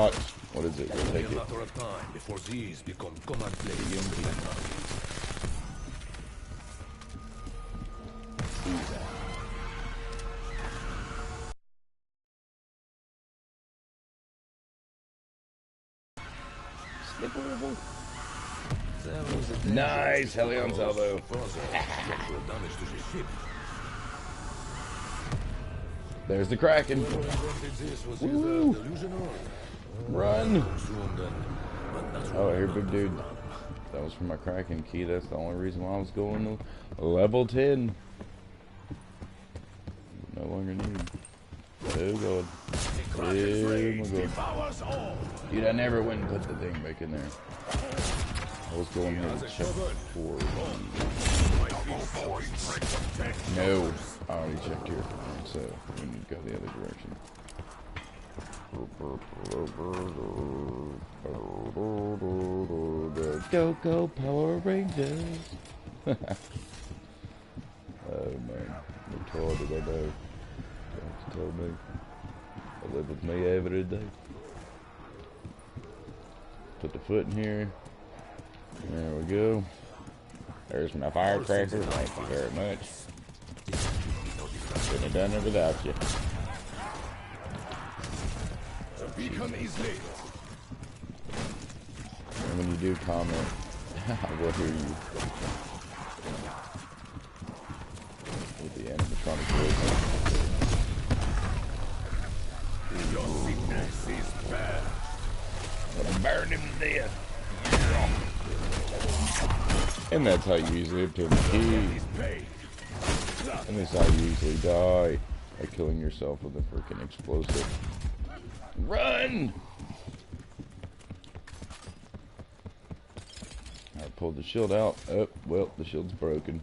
What is it? We'll take it. Matter of time before these become commonplace. Nice, Helion's elbow. There's the Kraken. Woo. Run! Oh, here, big dude. That was for my Kraken key. That's the only reason why I was going to level 10. No longer need. Oh god. Oh my god. Dude, I never went and put the thing back in there. I was going here to check for. No, I already checked here, so we need to go the other direction. Go Power Rangers! Oh man, what toy did I know? Just told me. I live with me every day. Put the foot in here. There we go. There's my firecracker. Thank you very much. Couldn't have done it without you. And when you do comment, I will hear you. With the animatronic voice. Your sickness is bad. I'm gonna burn him to death. And that's how you usually obtain the key. And that's how you usually die. By killing yourself with a freaking explosive. Run! I pulled the shield out. Oh, well, the shield's broken.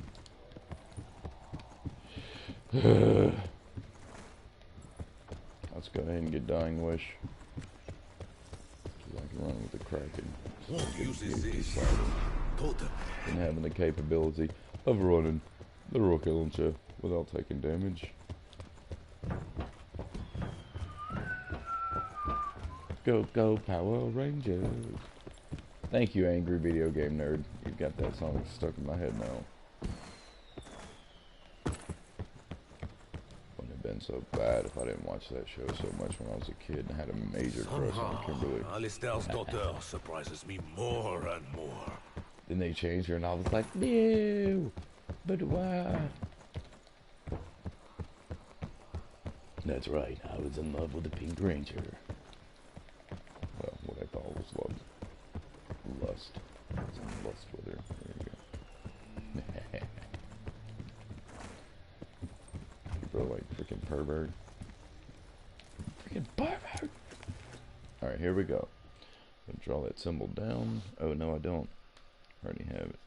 Let's go ahead and get Dying Wish. I can run with the Kraken. And having the capability of running the rocket launcher without taking damage. Go Power Rangers. Thank you, Angry Video Game Nerd. You've got that song stuck in my head now. Wouldn't have been so bad if I didn't watch that show so much when I was a kid and had a major crush on Kimberly. Alistair's daughter surprises me more and more. Then they changed her and I was like, no, but why? That's right, I was in love with the Pink Ranger. Well, what I thought was love. Lust. I was in lust with her. There you go. Bro, like freaking pervert. Freaking pervert! Alright, here we go. Gonna draw that symbol down. Oh, no, I don't. I already have it.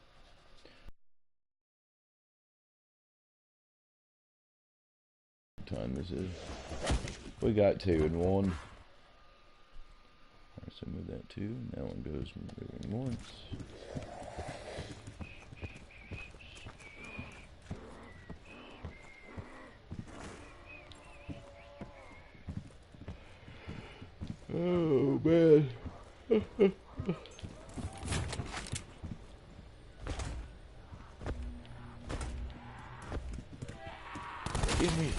What time this is? We got 2 and 1. Alright, so move that 2. That one goes moving once. Oh man. Give me.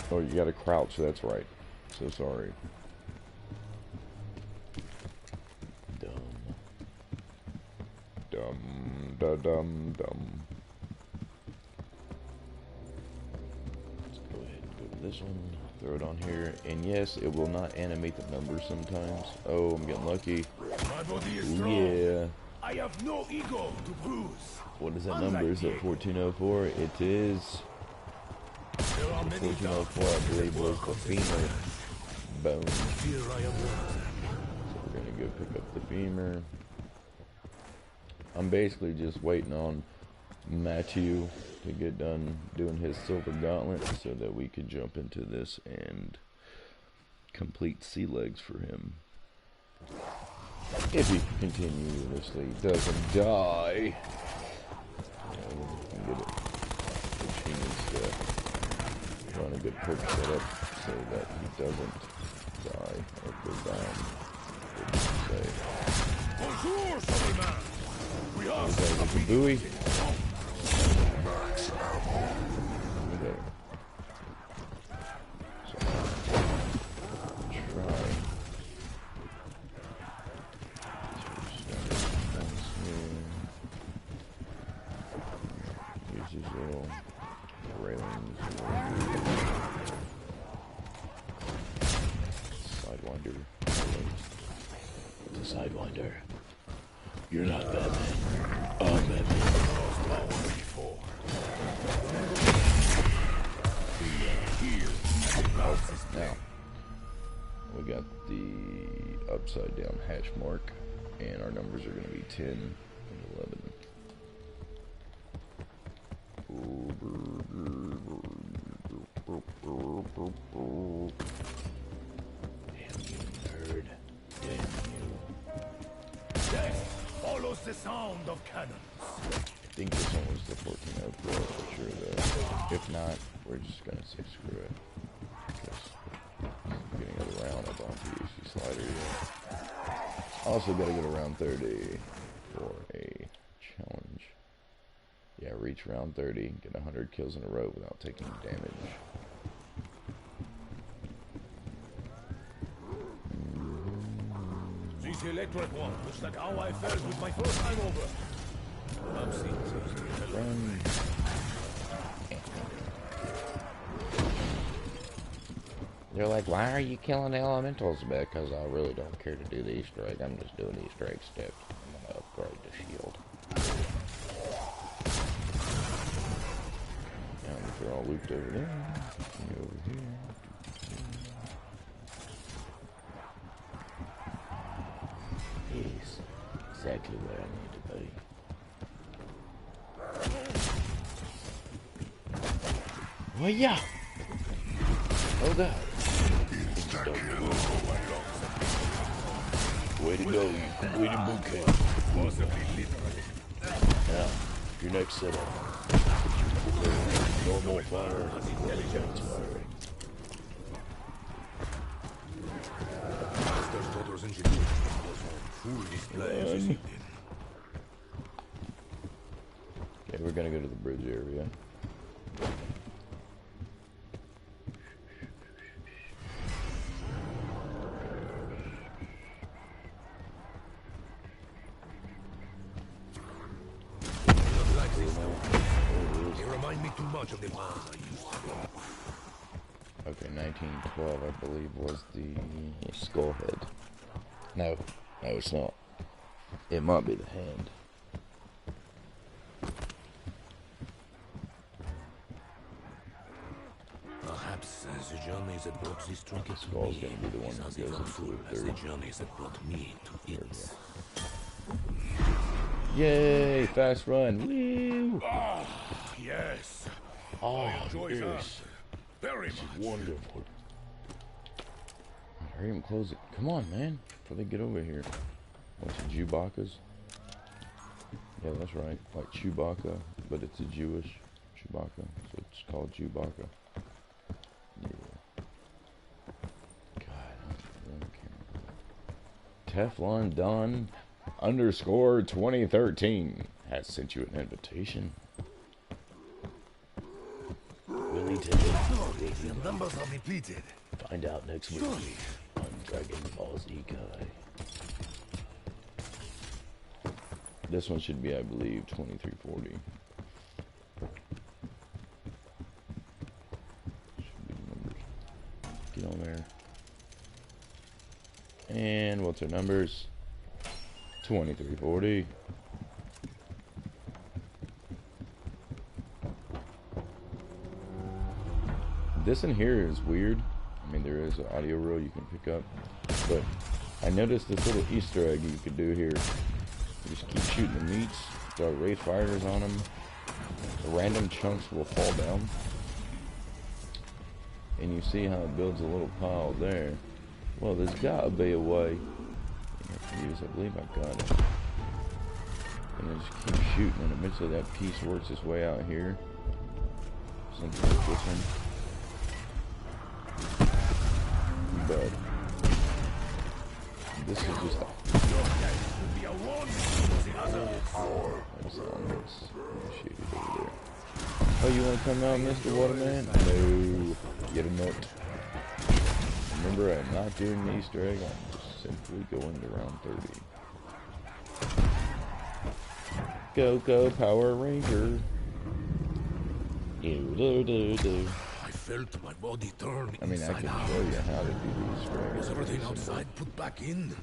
Oh, you gotta crouch, that's right. So sorry. Dumb. Let's go ahead and go to this one. Throw it on here. And yes, it will not animate the numbers sometimes. Oh, I'm getting lucky. My body is strong. Yeah. I have no ego to bruise. What is that number? Is it 1404? It is. 1404, I believe, was the femur bone. So we're gonna go pick up the femur. I'm basically just waiting on Matthew to get done doing his silver gauntlet so that we could jump into this and complete sea legs for him. If he continuously doesn't die. Yeah, we can get it. Which he needs to run a good perk setup so that he doesn't die or go down. Say. Bonjour, Superman. We are There's a buoy. Okay. So, try. Use these little railings. Sidewinder. It's a Sidewinder. You're not Batman. I'm Batman. Now, we got the upside down hatch mark, and our numbers are going to be 10 and 11. Damn you, nerd. Damn you. Death follows the sound of cannons. I think this one was the 1404 for sure, though. If not, we're just going to say screw it. Because getting it around up on PhD slider yet. Also got to get around 30 for a challenge. Yeah, reach round 30, get 100 kills in a row without taking damage. This electric one looks like how I felt with my first time over. I'm seeing things. Run. They're like, why are you killing the elementals? Because I really don't care to do the Easter egg. I'm just doing Easter egg steps. I'm going to upgrade the shield. Now if they're all looped over there. Over here. Yes, exactly where I need to be. Well, yeah. Oh, God. Way to go, you completed boot camp. Now, your next setup. Normal fire, intelligence firing. Master's daughter's engineer was on full display this evening. Okay, we're gonna go to the bridge area. Of the man I used to be. Okay, 1912, I believe, was the skull head. No, it's not. It might be the hand. Perhaps the journeys that brought this trinket to Skull's me gonna be the one is that as goes eventful into the as the third. journeys that brought me to it. Yay! Fast run! Woo! Ah, yes. Oh, I enjoy that yes. very much. Wonderful. Hurry and close it. Come on, man. Before they get over here. Bunch of Chewbacca's. Yeah, that's right. Like Chewbacca, but it's a Jewish Chewbacca, so it's called Chewbacca. Yeah. God, Teflon Don _ 2013 has sent you an invitation. Willie Tibbet. The numbers are depleted. Find out next week on Dragon Ball Z Kai. This one should be, I believe, 2340. Should be the numbers. Get on there. And what's our numbers? 2340. This in here is weird. I mean, there is an audio reel you can pick up, but I noticed this little Easter egg you could do here. You just keep shooting the meats, throw Wraith Fighters on them. The random chunks will fall down, and you see how it builds a little pile there. Well, there's gotta be a way. You have to use, I believe I got it. And then just keep shooting, and eventually that piece works its way out here. Something like this one. bad. This is just a... That's on this shady over there. Oh, you want to come out, Mr. Waterman? No. Get a note. Remember, I'm not doing the Easter egg. I'm just simply going to round 30. Go, Power Ranger. Do. I felt my body turn I mean, I inside can out. show you how to do the Easter egg. Was everything outside put back in?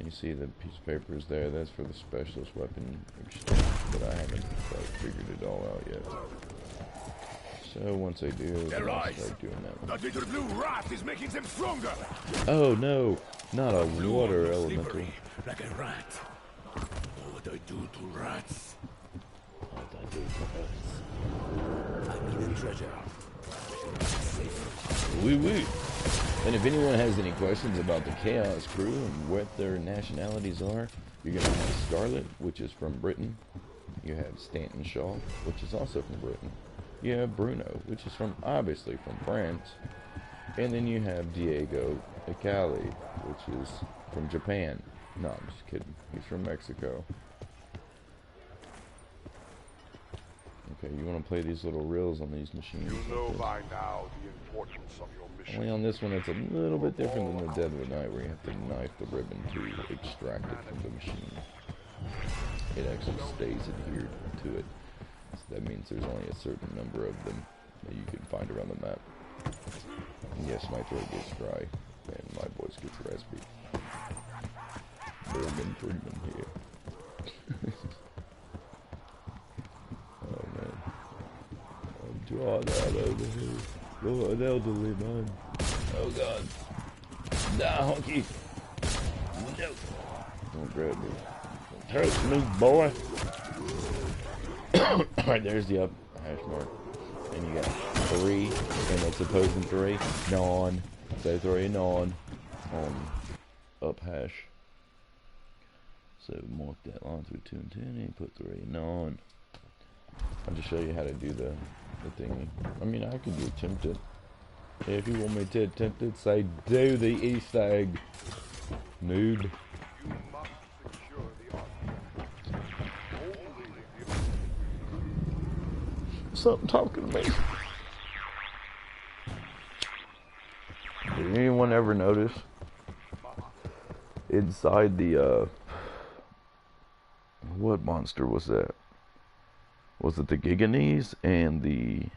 You see the piece of paper is there. That's for the specialist weapon exchange, but I haven't figured it all out yet. So once I do, then I'll start doing that. That little blue rat is making them stronger. Oh no, not a Blue water and elemental. slippery, like a rat. Know what I do to rats? What I do to I need a treasure. Wee wee. And if anyone has any questions about the Chaos Crew and what their nationalities are, you're going to have Scarlet, which is from Britain. You have Stanton Shaw, which is also from Britain. You have Bruno, which is obviously from France. And then you have Diego Icali, which is from Japan. No, I'm just kidding. He's from Mexico. Okay, you want to play these little reels on these machines. You know by now the importance of your mission. Only on this one it's a little bit different than the Dead of the Night, where you have to knife the ribbon to extract it from the machine. It actually stays adhered to it. So that means there's only a certain number of them that you can find around the map. And yes, my throat gets dry, and my voice gets raspy. Morgan Freeman here. Oh man. I'm drawn out over here. Oh, an elderly man. Oh god. Nah, honky. No. Don't grab me. Hurt me, boy. Alright, there's the up hash mark. And you got 3, and that's opposing 3. Non. So 3 non. Up hash. So mark that line through 2 and 10 and put 3 non. I'll just show you how to do the thingy. I mean, I could do attempt it. If you want me to attempt it, say do the Easter egg. Nude. You must secure the artifact. Only the Something talking to me. Did anyone ever notice inside the what monster was that? Was it the Giganese and the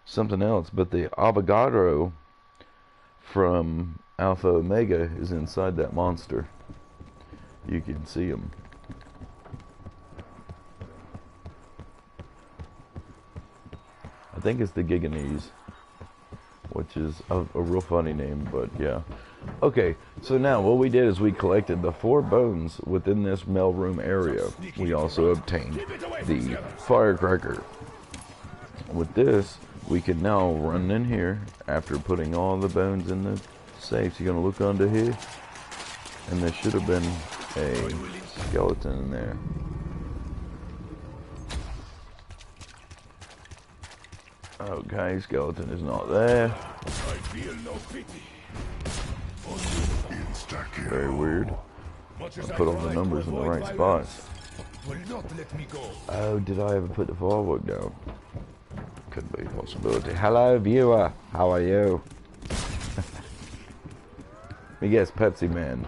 something else? But the Avogadro from Alpha Omega is inside that monster. You can see him. I think it's the Giganese, which is a real funny name, but yeah. Okay, so now what we did is we collected the 4 bones within this mailroom area. We also obtained the firecracker. With this, we can now run in here after putting all the bones in the safes. You're gonna look under here, and there should have been a skeleton in there. Okay, skeleton is not there. I feel no pity. Very weird. Much I as put all the tried numbers to in the avoid right violence, spots. will not let me go. Oh, did I ever put the firework down? Could be a possibility. Hello, viewer. How are you? Let me guess, Pepsi Man.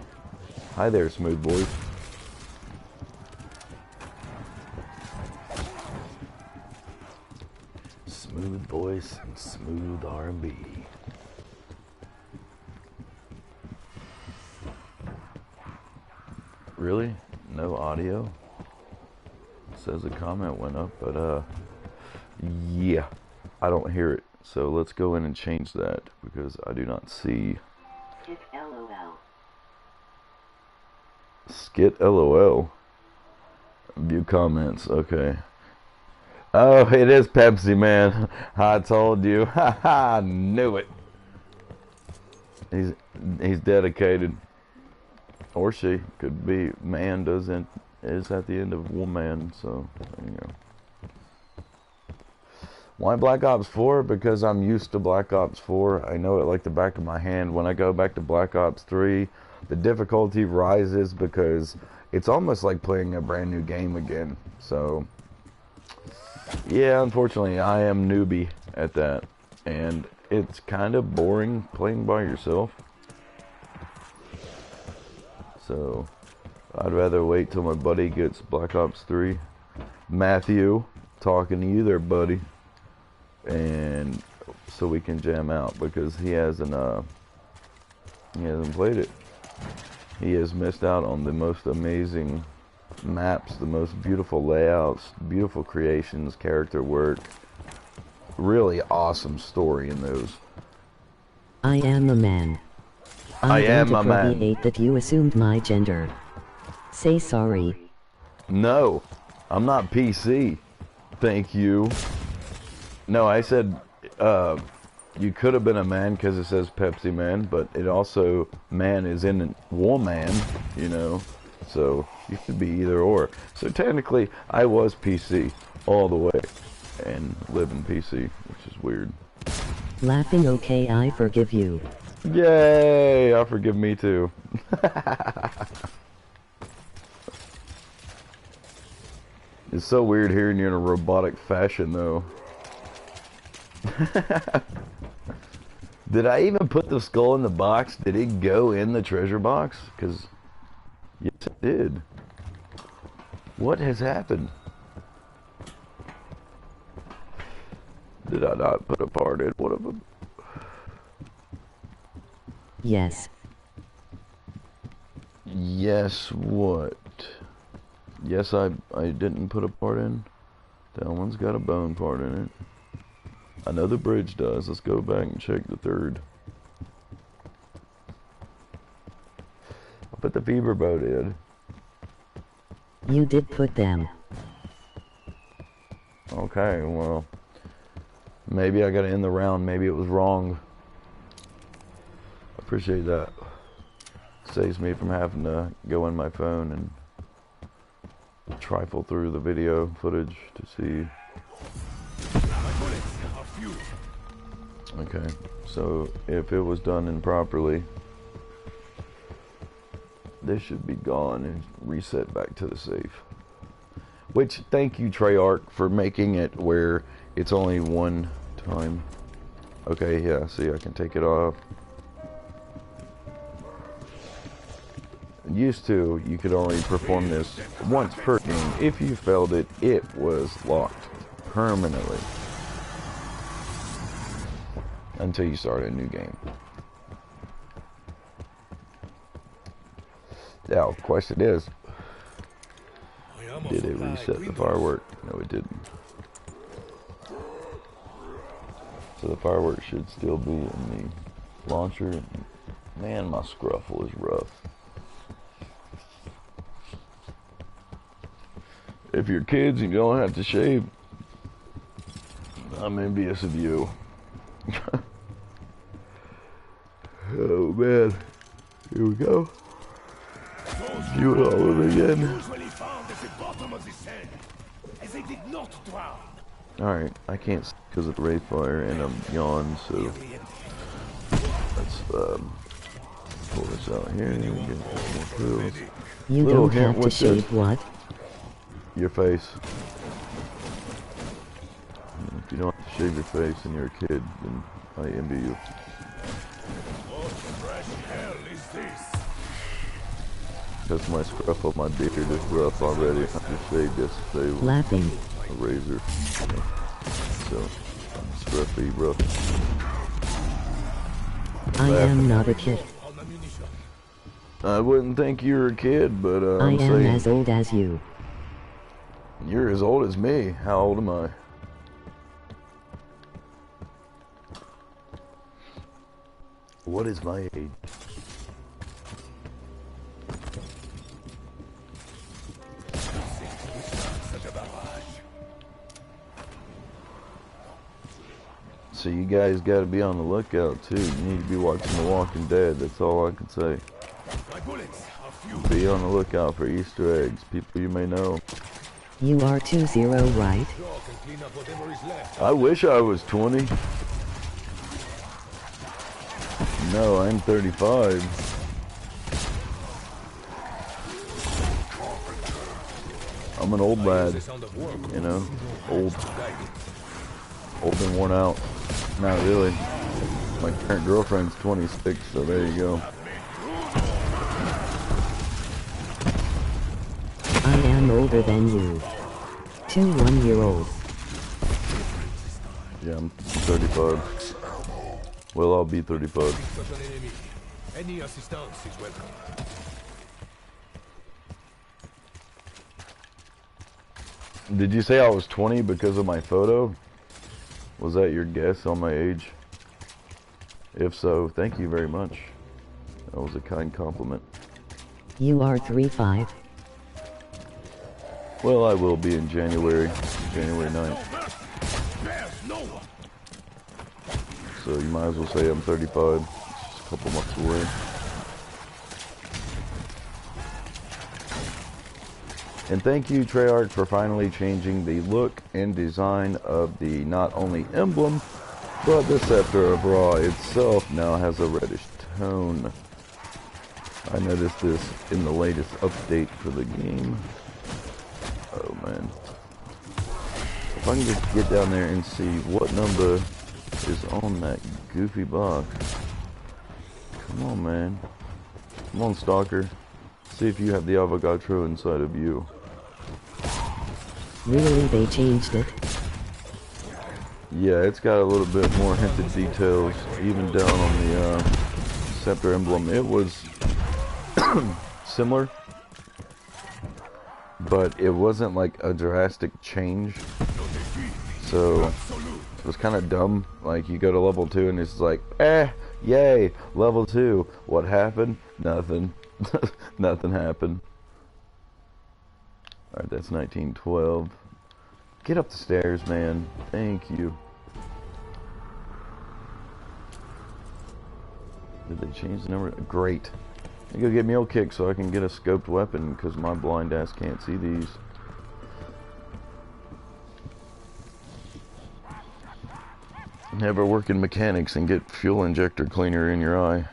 Hi there, smooth boys. Smooth voice and smooth R&B. Really? No audio? It says a comment went up, but yeah, I don't hear it. So let's go in and change that because I do not see. Skit LOL. Skit LOL. View comments. Okay. Oh, it is Pepsi Man. I told you. I knew it. He's dedicated. Or she could be. Man is at the end of woman, so there you go. Why Black Ops 4? Because I'm used to Black Ops 4. I know it like the back of my hand. When I go back to Black Ops 3, the difficulty rises because it's almost like playing a brand new game again. So, yeah, unfortunately, I am newbie at that. And it's kind of boring playing by yourself. So, I'd rather wait till my buddy gets Black Ops 3. Matthew, talking to you there, buddy. And so we can jam out because he hasn't played it. He has missed out on the most amazing maps, the most beautiful layouts, beautiful creations, character work. Really awesome story in those. I am a man. I am a man. I hate that you assumed my gender. Say sorry. No, I'm not PC. Thank you. No, I said you could have been a man because it says Pepsi Man, but it also, man is in woman, you know, so you could be either or. So technically, I was PC all the way and live in PC, which is weird. Laughing okay, I forgive you. Yay! I forgive me too. It's so weird hearing you in a robotic fashion, though. Did I even put the skull in the box? Did it go in the treasure box? Because, yes, it did. What has happened? Did I not put a part in one of them? Yes. Yes, what? Yes, I didn't put a part in. That one's got a bone part in it. I know the bridge does. Let's go back and check the third. I put the fever boat in. You did put them. Okay, well, maybe I got to end the round. Maybe it was wrong. I appreciate that. Saves me from having to go in my phone and trifle through the video footage to see. Okay, so if it was done improperly, this should be gone and reset back to the safe. Which, thank you Treyarch for making it where it's only one time. Okay, yeah, see, I can take it off. Used to, you could only perform this once per game. If you failed it, it was locked permanently until you start a new game. Now, question is, did it reset the firework? No, it didn't. So the firework should still be in the launcher. Man, my scruffle is rough. If you're kids and you don't have to shave, I'm envious of you. Oh man, here we go. Do it all over again. Alright, I can't see because of the ray fire and I'm yawned, so let's pull this out here and get more pills. You don't have to shave what? Your face. If you don't have to shave your face and you're a kid, then I envy you. What fresh hell is this? Because my scruff of my beard is rough already. I just shaved yesterday with Laughing. a razor. So, I'm scruffy rough. I am not a kid. I wouldn't think you were a kid, but I I'm am saying as old as you. you're as old as me. How old am I? What is my age? So you guys got to be on the lookout too. You need to be watching The Walking Dead. That's all I can say. My bullets are few. Be on the lookout for Easter eggs, people you may know. You are 20, right? Sure, can clean up whatever is left. I wish I was 20. No, I'm 35. I'm an old lad, The sound of work. you know, old and worn out. Not really. My current girlfriend's 26, so there you go. I am older than you. 2 1-year-olds. Yeah, I'm 35. Well, I'll be 35. Such an enemy. Any assistance is welcome. Did you say I was 20 because of my photo? Was that your guess on my age? If so, thank you very much. That was a kind compliment. You are 35. Well, I will be in January 9th. There's no one. So you might as well say I'm 35. It's just a couple months away. And thank you, Treyarch, for finally changing the look and design of the not only emblem, but the Scepter of Ra itself now has a reddish tone. I noticed this in the latest update for the game. Oh man. If I can just get down there and see what number is on that goofy box. Come on, man. Come on, Stalker. See if you have the Avogadro inside of you. Really, they changed it? Yeah, it's got a little bit more hinted details, even down on the Scepter emblem. It was similar, but it wasn't like a drastic change. So it was kind of dumb. Like you go to level 2 and it's like, yay, level 2. What happened? Nothing. Nothing happened. Alright, that's 1912. Get up the stairs, man. Thank you. Did they change the number? Great. I go get Mule Kick so I can get a scoped weapon because my blind ass can't see these. Never work in mechanics and get fuel injector cleaner in your eye.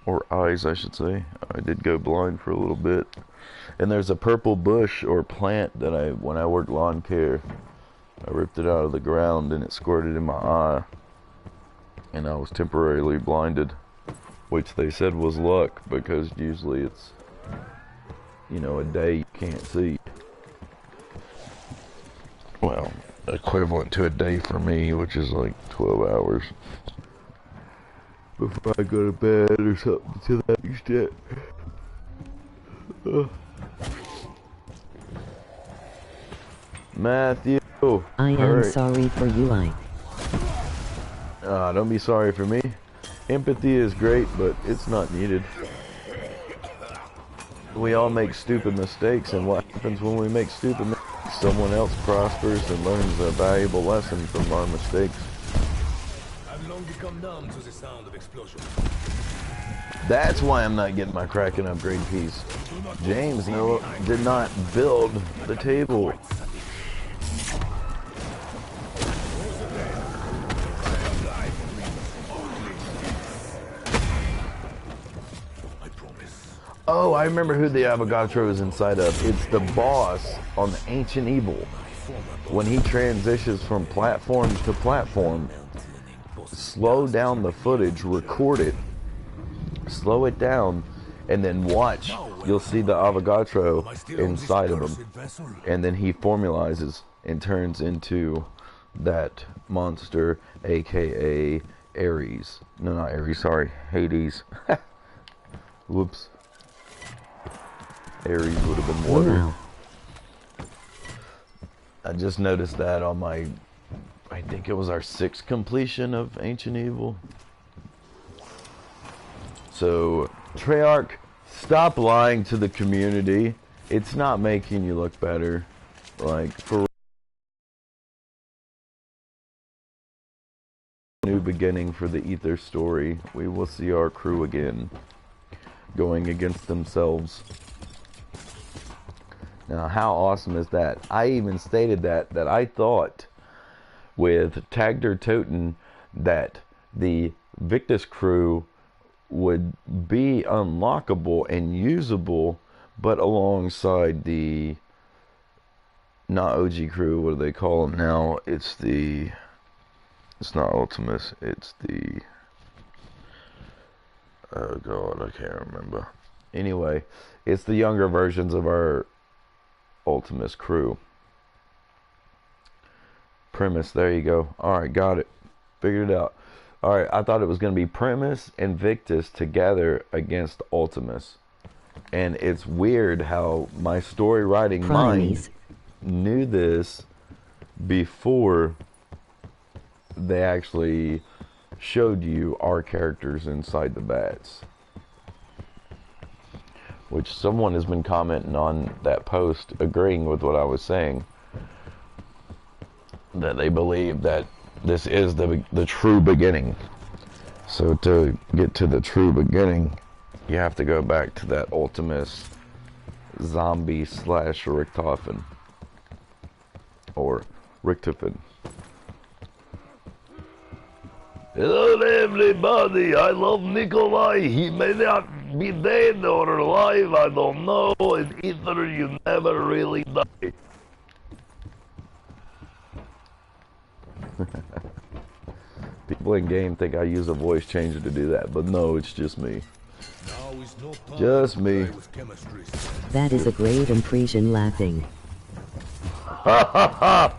Or eyes, I should say. I did go blind for a little bit. And there's a purple bush or plant that when I worked lawn care, I ripped it out of the ground and it squirted in my eye. And I was temporarily blinded. Which they said was luck because usually it's, you know, a day you can't see. Well, equivalent to a day for me, which is like 12 hours. Before I go to bed or something to that extent. Matthew, I am hurry. sorry for you, Don't be sorry for me. Empathy is great, but it's not needed. We all make stupid mistakes, and what happens when we make stupid mistakes? Someone else prospers and learns a valuable lesson from our mistakes. I've long become numb to the sound of explosions. That's why I'm not getting my Kraken upgrade piece. James did not build the table. Oh, I remember who the Avogadro is inside of. It's the boss on the Ancient Evil. When he transitions from platform to platform, slow down the footage, record it, slow it down, and then watch. You'll see the Avogadro inside of him. And then he formalizes and turns into that monster, aka Ares. No, not Ares, sorry. Hades. Whoops. Ares would have been water. Wow. I just noticed that on my, I think it was our 6th completion of Ancient Evil. So, Treyarch, stop lying to the community. It's not making you look better. Like, for a new beginning for the Ether story, we will see our crew again, going against themselves. Now, how awesome is that? I even stated that I thought with Tagder Toten that the Victus crew would be unlockable and usable, but alongside the not OG crew, what do they call them now? It's not Ultimus, it's the, oh god, I can't remember. Anyway, it's the younger versions of our Ultimus crew. Primus, there you go. Alright, got it. Figured it out. Alright, I thought it was going to be Primus and Victus together against Ultimus. And it's weird how my story writing mind knew this before they actually showed you our characters inside the bats. Which someone has been commenting on that post, agreeing with what I was saying. That they believe that this is the true beginning. So to get to the true beginning, you have to go back to that Ultimus zombie / Richtofen. Or Richtofen. Hello everybody, I love Nikolai. He may not be dead or alive, I don't know. In Ether you never really die. People in game think I use a voice changer to do that, but no, it's just me. Just me. That is a great impression laughing. Ha ha ha!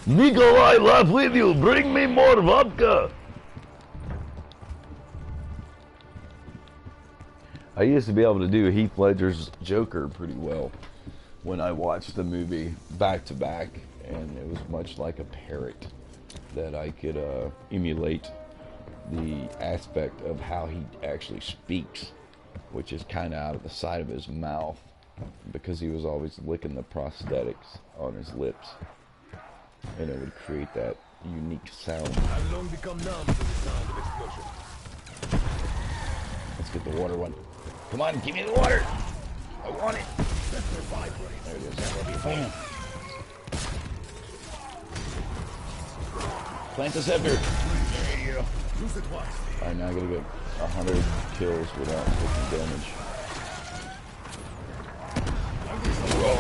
Nikolai, laugh with you. Bring me more vodka. I used to be able to do Heath Ledger's Joker pretty well when I watched the movie back to back, and it was much like a parrot that I could emulate the aspect of how he actually speaks, which is kind of out of the side of his mouth because he was always licking the prosthetics on his lips, and it would create that unique sound. I've long become numb to the sound of explosion. Let's get the water one. Come on, give me the water. I want it. There it is. Bam. Plant the scepter. There you go. Alright, now I gotta get 100 kills without taking damage.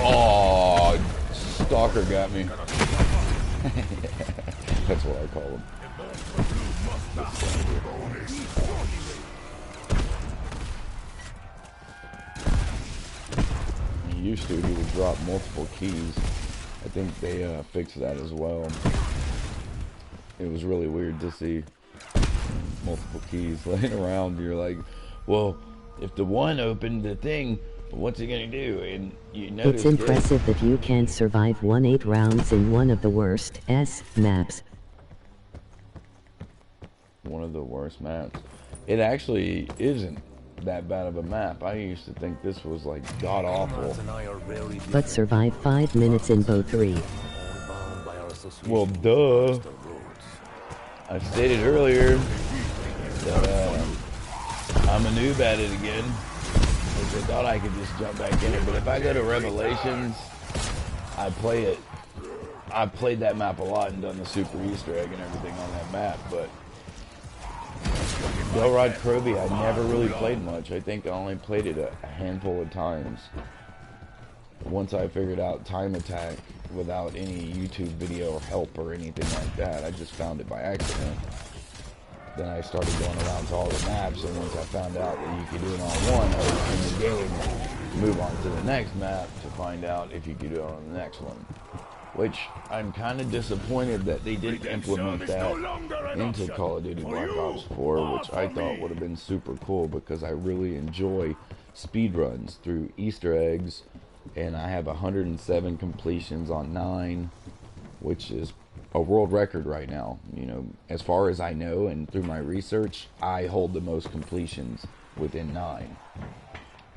Oh, Stalker got me. That's what I call him. He used to, he would drop multiple keys. I think they fixed that as well. It was really weird to see multiple keys laying around. You're like, well, if the one opened the thing, what's he gonna do? And you notice it's impressive that you can survive 1-8 rounds in one of the worst maps. One of the worst maps. It actually isn't that bad of a map. I used to think this was like god awful. But survive 5 minutes in Bo 3. Well, duh. I stated earlier that I'm a noob at it again, which I thought I could just jump back in it. But if I go to Revelations, I play it. I've played that map a lot and done the super Easter egg and everything on that map, but Delrod Kroby, I never really played much. I think I only played it a handful of times. Once I figured out Time Attack without any YouTube video or help or anything like that, I just found it by accident. Then I started going around to all the maps, and once I found out that you could do it on one, I would end the game, move on to the next map to find out if you could do it on the next one. Which I'm kind of disappointed that they didn't implement that into Call of Duty Black Ops 4, which I thought would have been super cool because I really enjoy speedruns through Easter eggs, and I have 107 completions on 9, which is a world record right now. You know, as far as I know and through my research, I hold the most completions within 9.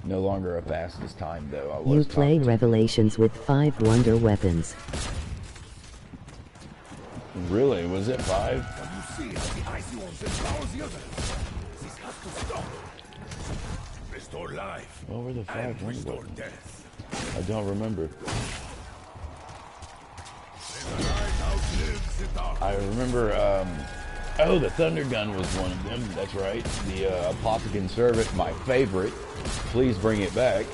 No longer a fastest time though. You play Revelations with 5 wonder weapons. Really? Was it 5? You see how the icy one empowers the other. This has to stop. Restore life. What were the 5 and wonder restore weapons? death. I don't remember. I remember, oh, the Thunder Gun was one of them. That's right. The Apothicon Servant, my favorite. Please bring it back.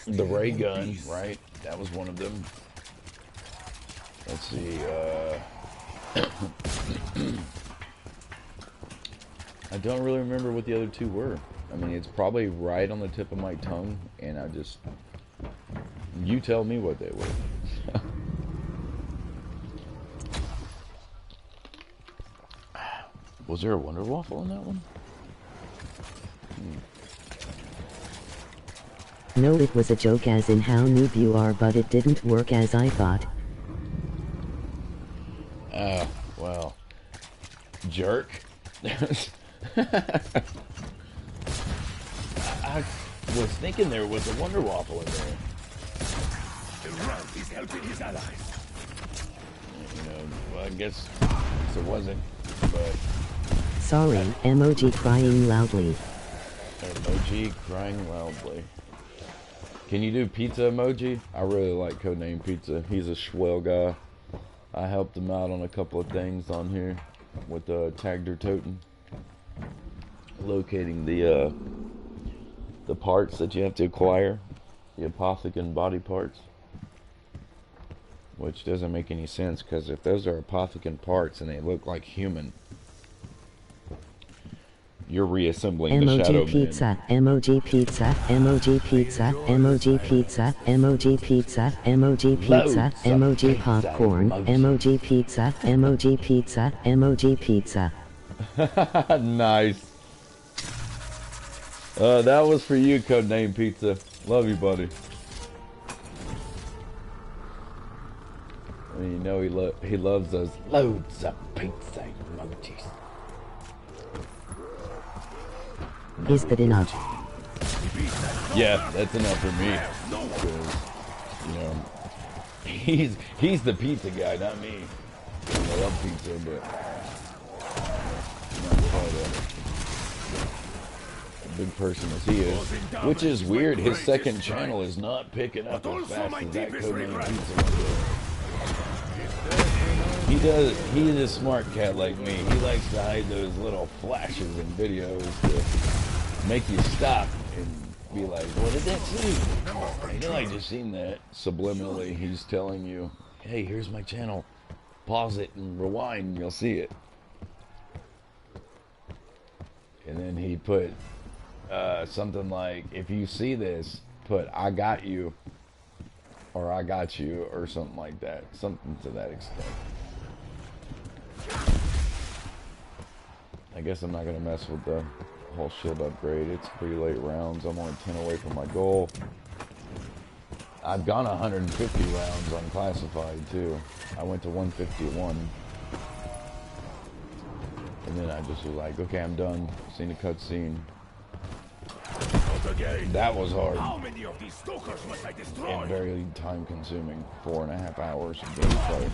The Ray Gun, right? That was one of them. Let's see, I don't really remember what the other two were. I mean, it's probably right on the tip of my tongue, and I just... You tell me what they were. Was there a Wonder Waffle in that one? No, it was a joke as in how noob you are, but it didn't work as I thought. Well, jerk. I was thinking there was a Wonder Waffle in there. He's helping his allies. You know, well, I guess it wasn't, but... Sorry, emoji crying loudly. Emoji crying loudly. Can you do pizza emoji? I really like Codename Pizza. He's a swell guy. I helped him out on a couple of things on here with Tagged or Toten. Locating the parts that you have to acquire. The Apothicon body parts. Which doesn't make any sense, because if those are Apothicon parts and they look like human, you're reassembling the Shadow pizza, emoji pizza, emoji pizza, emoji pizza, emoji pizza, emoji pizza, emoji popcorn, emoji pizza, emoji pizza, emoji pizza. Nice. That was for you, Codename Pizza. Love you, buddy. I mean, you know he loves those loads of pizza emojis. Is that enough? Yeah, that's enough for me. Because, you know, he's the pizza guy, not me. I love pizza, but not quite a big person as he is. Which is weird. His second channel is not picking up as fast as that Codename Pizza. He is a smart cat like me. He likes to hide those little flashes in videos to make you stop and be like, what did that see? You know, I just seen that. Subliminally, he's telling you, hey, here's my channel. Pause it and rewind and you'll see it. And then he put something like, if you see this, put I got you or I got you or something like that. Something to that extent. I guess I'm not going to mess with the whole shield upgrade. It's pretty late rounds. I'm only 10 away from my goal. I've gone 150 rounds on classified too. I went to 151. And then I just was like, okay, I'm done. Seen a cutscene. That was hard. How many of these stalkers must I destroy? And very time consuming. 4.5 hours of gameplay.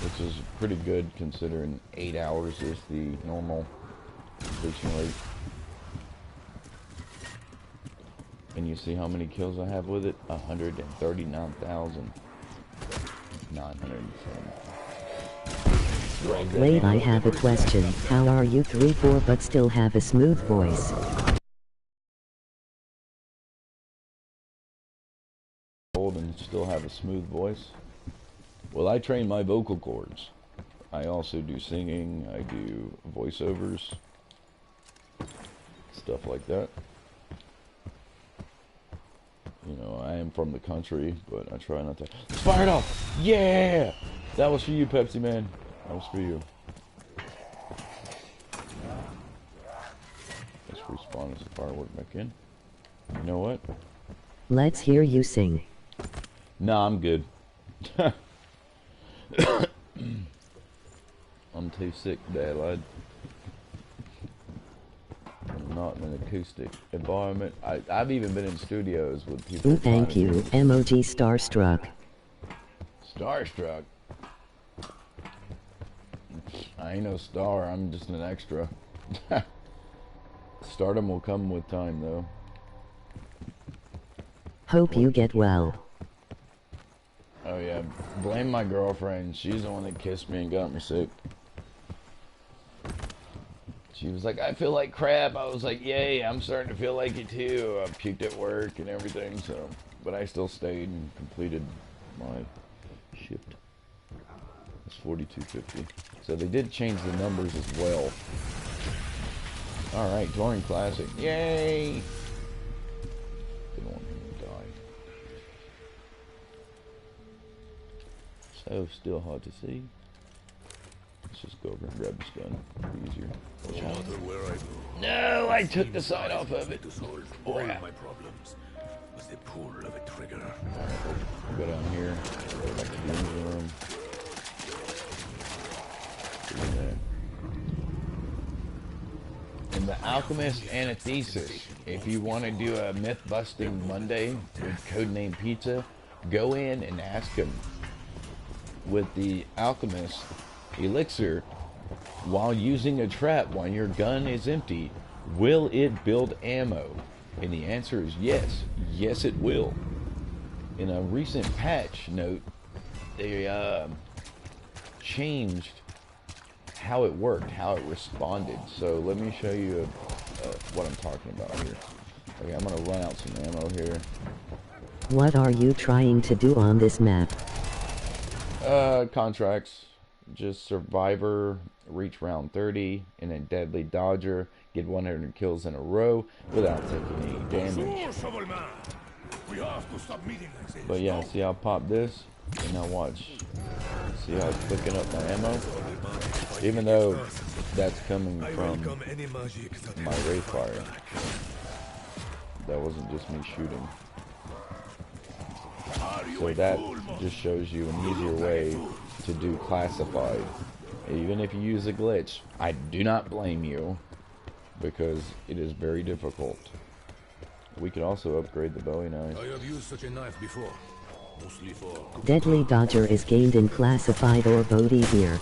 Which is pretty good considering 8 hours is the normal completion rate. And you see how many kills I have with it? 139,910. Wait, I have a question. How are you 3-4 but still have a smooth voice? Old and still have a smooth voice? Well, I train my vocal cords. I also do singing, I do voiceovers, stuff like that. You know, I am from the country, but I try not to... Let's fire it off! Yeah! That was for you, Pepsi Man. That was for you. Let's respawn as a firework back in. You know what? Let's hear you sing. Nah, I'm good. I'm too sick, Dad, lad. I'm not in an acoustic environment. I've even been in studios with people. Ooh, thank you. Emoji starstruck. Starstruck? I ain't no star, I'm just an extra. Stardom will come with time, though. Hope you get well. Oh yeah, blame my girlfriend. She's the one that kissed me and got me sick. She was like, I feel like crap. I was like, yay, I'm starting to feel like it too. I puked at work and everything, so. But I still stayed and completed my shift. It's 42.50. So they did change the numbers as well. Alright, Touring Classic. Yay! Didn't want him to die. So, still hard to see. Let's just go over and grab this gun. It'll be easier. No matter where I go, No, I took the side off of it. to solve all my problems with the pull of a trigger. We'll go down here. Go back to the engine room. Do that. In the Alchemist Anathesis, if you want to do a myth-busting Monday with Codename Pizza, go in and ask him with the Alchemist elixir, while using a trap while your gun is empty, will it build ammo? And the answer is yes. Yes, it will. In a recent patch note, they changed how it worked, how it responded. So let me show you what I'm talking about here. Okay, I'm gonna run out some ammo here. What are you trying to do on this map? Contracts, just Survivor, reach round 30, and then Deadly Dodger, get 100 kills in a row without taking any damage. We have to stop meeting like this. But yeah, see how I pop this? And now watch. See how it's picking up my ammo? Even though that's coming from my ray fire. That wasn't just me shooting. So that just shows you an easier way to do classified. Even if you use a glitch, I do not blame you, because it is very difficult. We could also upgrade the Bowie knife. I have used such a knife before. Mostly for Deadly Dodger is gained in classified or Bodhi here.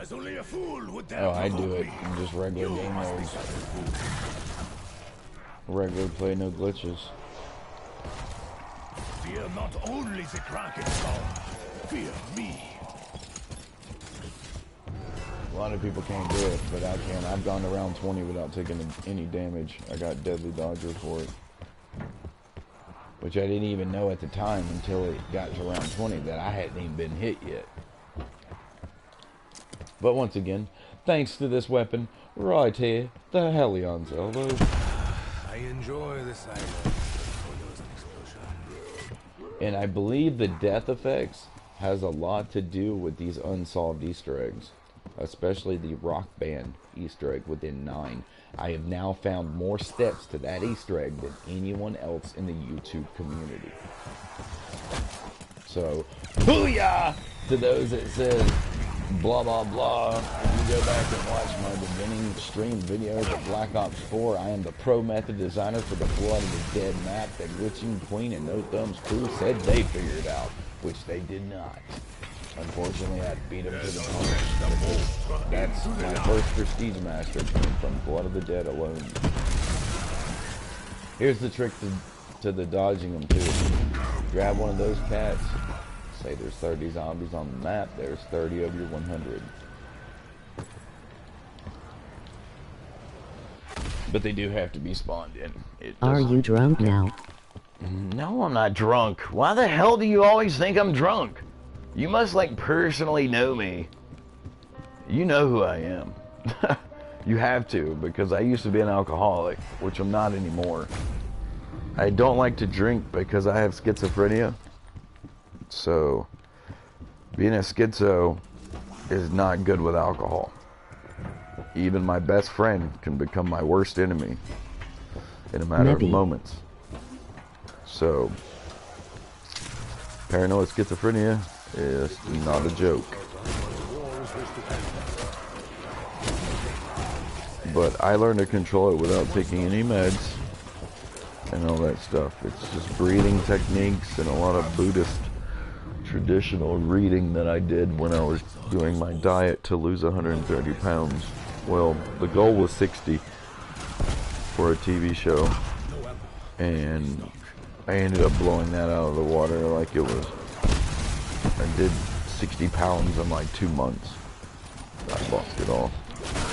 as only a fool would dare. Oh, I do it in just regular game mode. Regular play, no glitches. Fear not only the Kraken's power, fear me. A lot of people can't do it, but I can. I've gone to round 20 without taking any damage. I got Deadly Dodger for it. Which I didn't even know at the time until it got to round 20 that I hadn't even been hit yet. But once again, thanks to this weapon, right here, the Helion's Elbow. I enjoy the silence of an explosion. And I believe the death effects has a lot to do with these unsolved Easter eggs. Especially the Rock Band Easter egg within 9. I have now found more steps to that Easter egg than anyone else in the YouTube community. So, booyah to those that says blah blah blah. If you go back and watch my beginning stream videos of Black Ops 4, I am the pro method designer for the Blood of the Dead map that Glitching Queen and No Thumbs crew said they figured out, which they did not. Unfortunately, I beat him to the punch. That's my first Prestige Master came from Blood of the Dead alone. Here's the trick to the dodging them too. Grab one of those cats. Say there's 30 zombies on the map. There's 30 of your 100. But they do have to be spawned in. Are you drunk now? No, I'm not drunk. Why the hell do you always think I'm drunk? You must, like, personally know me. You know who I am. You have to, because I used to be an alcoholic, which I'm not anymore. I don't like to drink because I have schizophrenia. So, being a schizo is not good with alcohol. Even my best friend can become my worst enemy in a matter of moments. So, paranoid schizophrenia is not a joke. But I learned to control it without taking any meds and all that stuff. It's just breathing techniques and a lot of Buddhist traditional reading that I did when I was doing my diet to lose 130 pounds. Well, the goal was 60 for a TV show, and I ended up blowing that out of the water like it was. I did 60 pounds in like 2 months. I lost it all.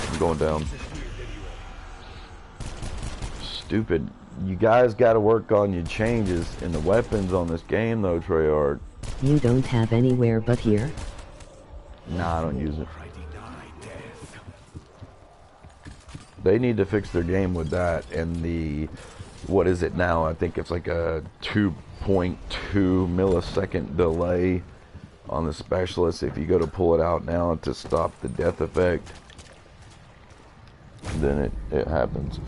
I'm going down. Stupid. You guys got to work on your changes in the weapons on this game, though, Treyarch. You don't have anywhere but here? Nah, I don't use it. They need to fix their game with that and the... What is it now? I think it's like a 2.2 millisecond delay on the specialist if you go to pull it out now to stop the death effect. Then it happens.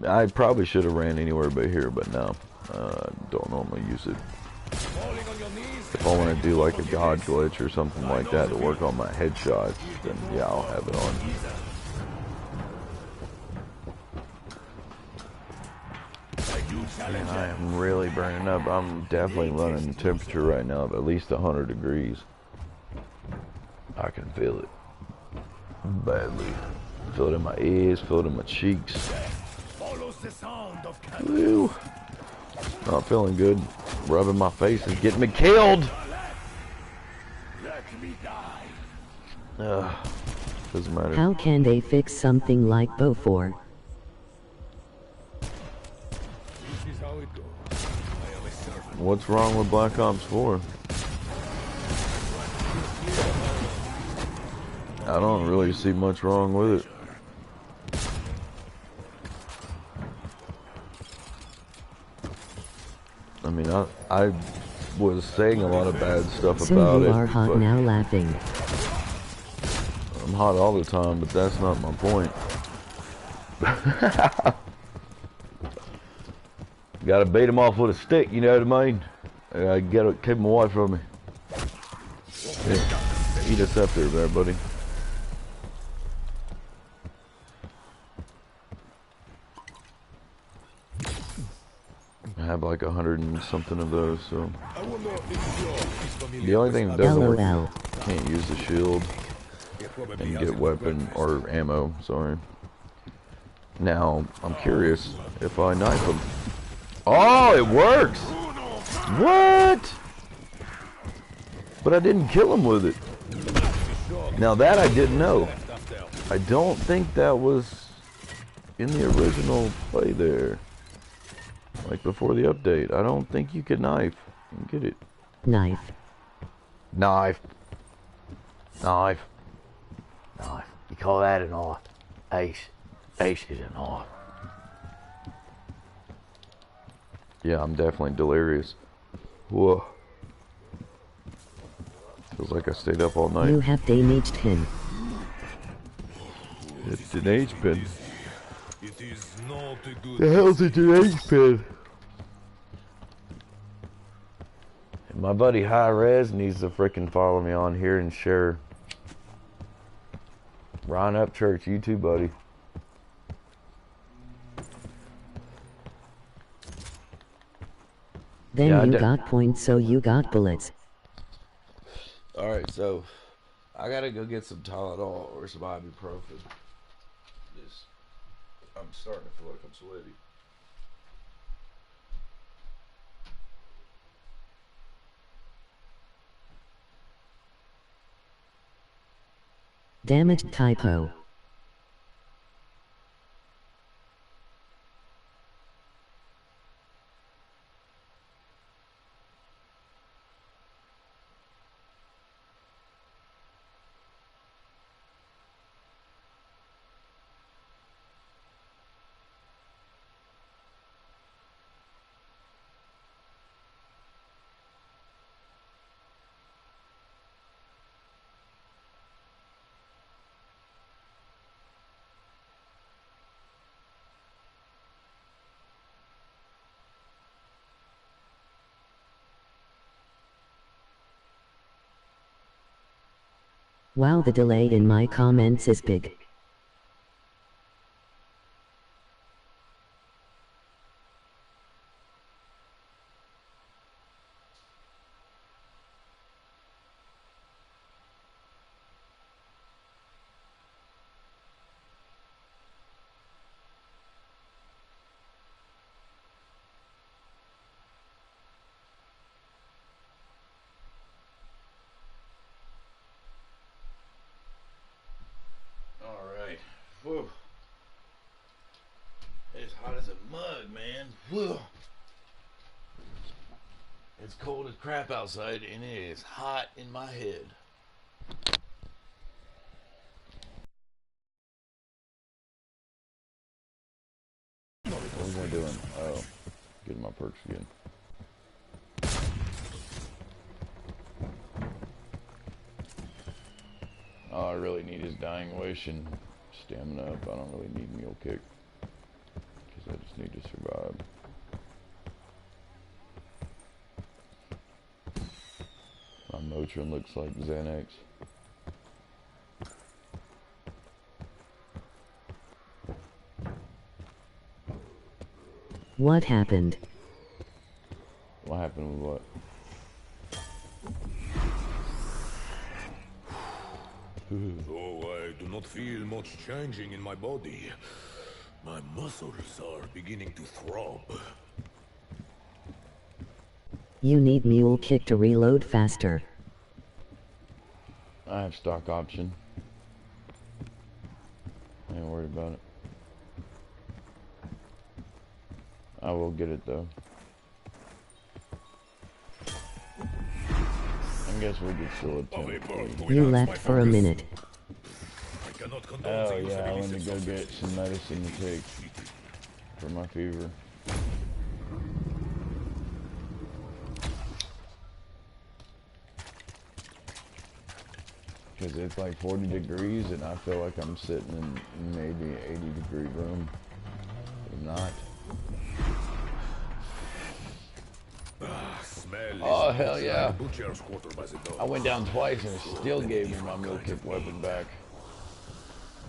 I probably should have ran anywhere but here, but no. Don't normally use it. If I want to do like a god glitch or something like that to work on my headshots, then yeah, I'll have it on. Man, I am really burning up. I'm definitely running the temperature right now of at least 100 degrees. I can feel it badly. Feel it in my ears, feel it in my cheeks. Woo. Not feeling good. Rubbing my face is getting me killed. Doesn't matter. How can they fix something like BO4? What's wrong with Black Ops 4? I don't really see much wrong with it. I mean, I was saying a lot of bad stuff So about it. you are hot now laughing. I'm hot all the time, but that's not my point. Gotta beat him off with a stick, you know what I mean? I gotta keep him away from me. Yeah. Eat us up there, buddy. I have like 100 and something of those, so. The only thing that doesn't work, LOL. can't use the shield and get weapon or ammo, sorry. Now, I'm curious if I knife him. Oh, it works! What? But I didn't kill him with it. Now that I didn't know. I don't think that was in the original play there. Like before the update. I don't think you could knife. Get it. Knife. Knife. Knife. Knife. You call that a knife? Ace. Ace is a knife. Yeah, I'm definitely delirious. Whoa. Feels like I stayed up all night. You have damaged him. It's an H pin. It is not a good. The hell's a H pin? My buddy High Res needs to frickin' follow me on here and share. Ron Upchurch, you too, buddy. Then Yeah, you got points, so you got bullets. Alright, so I gotta go get some Tylenol or some ibuprofen. I'm starting to feel like I'm sweaty. Damaged typo. Wow, the delay in my comments is big. Ugh. It's cold as crap outside, and it is hot in my head. What was I doing? Oh, getting my perks again. All I really need is Dying Wish and stamina up. I don't really need Mule Kick, because I just need to survive. My Motrin looks like Xanax. What happened? What happened with what? Oh, I do not feel much changing in my body. My muscles are beginning to throb. You need Mule Kick to reload faster. I have stock option. I ain't worried about it. I will get it though. I guess we could still attempt. You left for a minute. Oh yeah, I went to go get some medicine to take for my fever. Because it's like 40 degrees and I feel like I'm sitting in maybe an 80-degree room. I'm not. Oh, hell yeah. I went down twice and it still gave me my Mule Kick weapon back.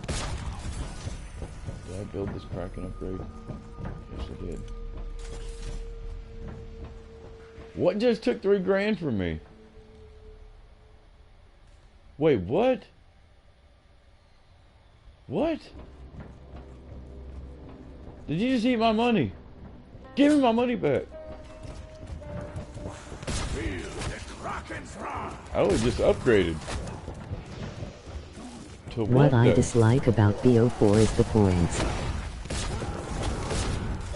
Did I build this Kraken upgrade? Yes, I did. What just took $3 grand from me? Wait, what? What? Did you just eat my money? Give me my money back. I only just upgraded. To What I the? dislike about BO4 is the points.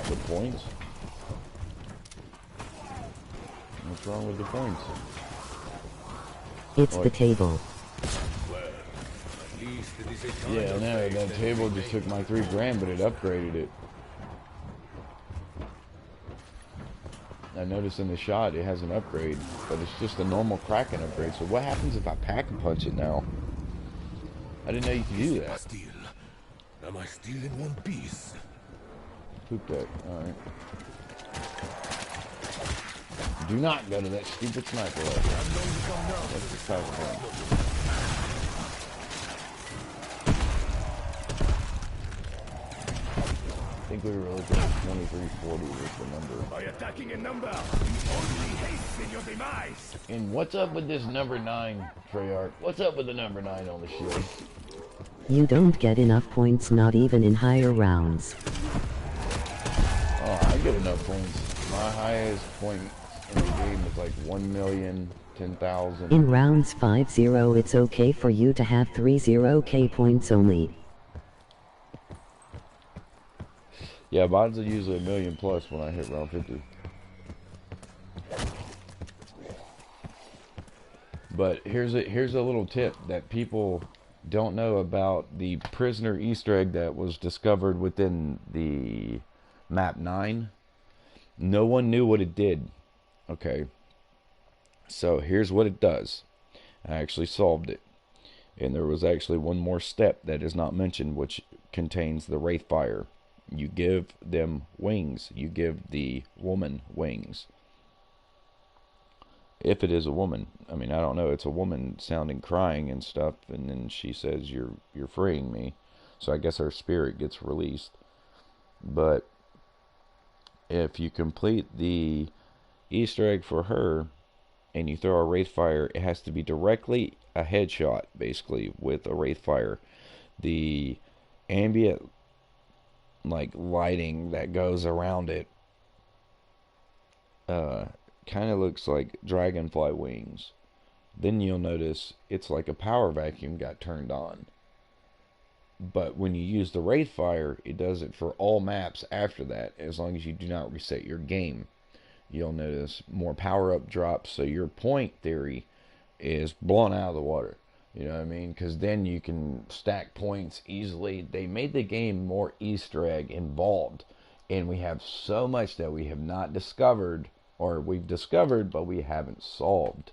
The points? What's wrong with the points? It's the table. Yeah, no, that table just took my $3 grand, but it upgraded it. I noticed in the shot it has an upgrade, but it's just a normal Kraken upgrade. So what happens if I pack and punch it now? I didn't know you could do that. Am I still in one piece? Poop deck, alright. Do not go to that stupid sniper level. That's the type of thing. I think we were looking at 2340 was the number. By attacking a number, you only hasten your demise. And what's up with this number 9, Treyarch? What's up with the number 9 on the shield? You don't get enough points, not even in higher rounds. Oh, I get enough points. My highest point in the game is like 1,010,000. In rounds 5-0 it's okay for you to have 30k points only. Yeah, mods are usually 1 million plus when I hit round 50. But here's a little tip that people don't know about the prisoner Easter egg that was discovered within the map 9. No one knew what it did. Okay. So here's what it does. I actually solved it. And there was actually one more step that is not mentioned, which contains the Wraithfire. You give them wings. You give the woman wings. If it is a woman. I mean, I don't know. It's a woman sounding crying and stuff. And then she says, you're freeing me. So I guess her spirit gets released. But if you complete the Easter egg for her and you throw a Wraithfire, it has to be directly a headshot, basically, with a Wraithfire. The ambient like lighting that goes around it kind of looks like dragonfly wings. Then you'll notice it's like a power vacuum got turned on. But when you use the Wraithfire, it does it for all maps after that, as long as you do not reset your game. You'll notice more power-up drops, so your point theory is blown out of the water. You know what I mean? Because then you can stack points easily. They made the game more Easter egg involved. And we have so much that we have not discovered, or we've discovered, but we haven't solved.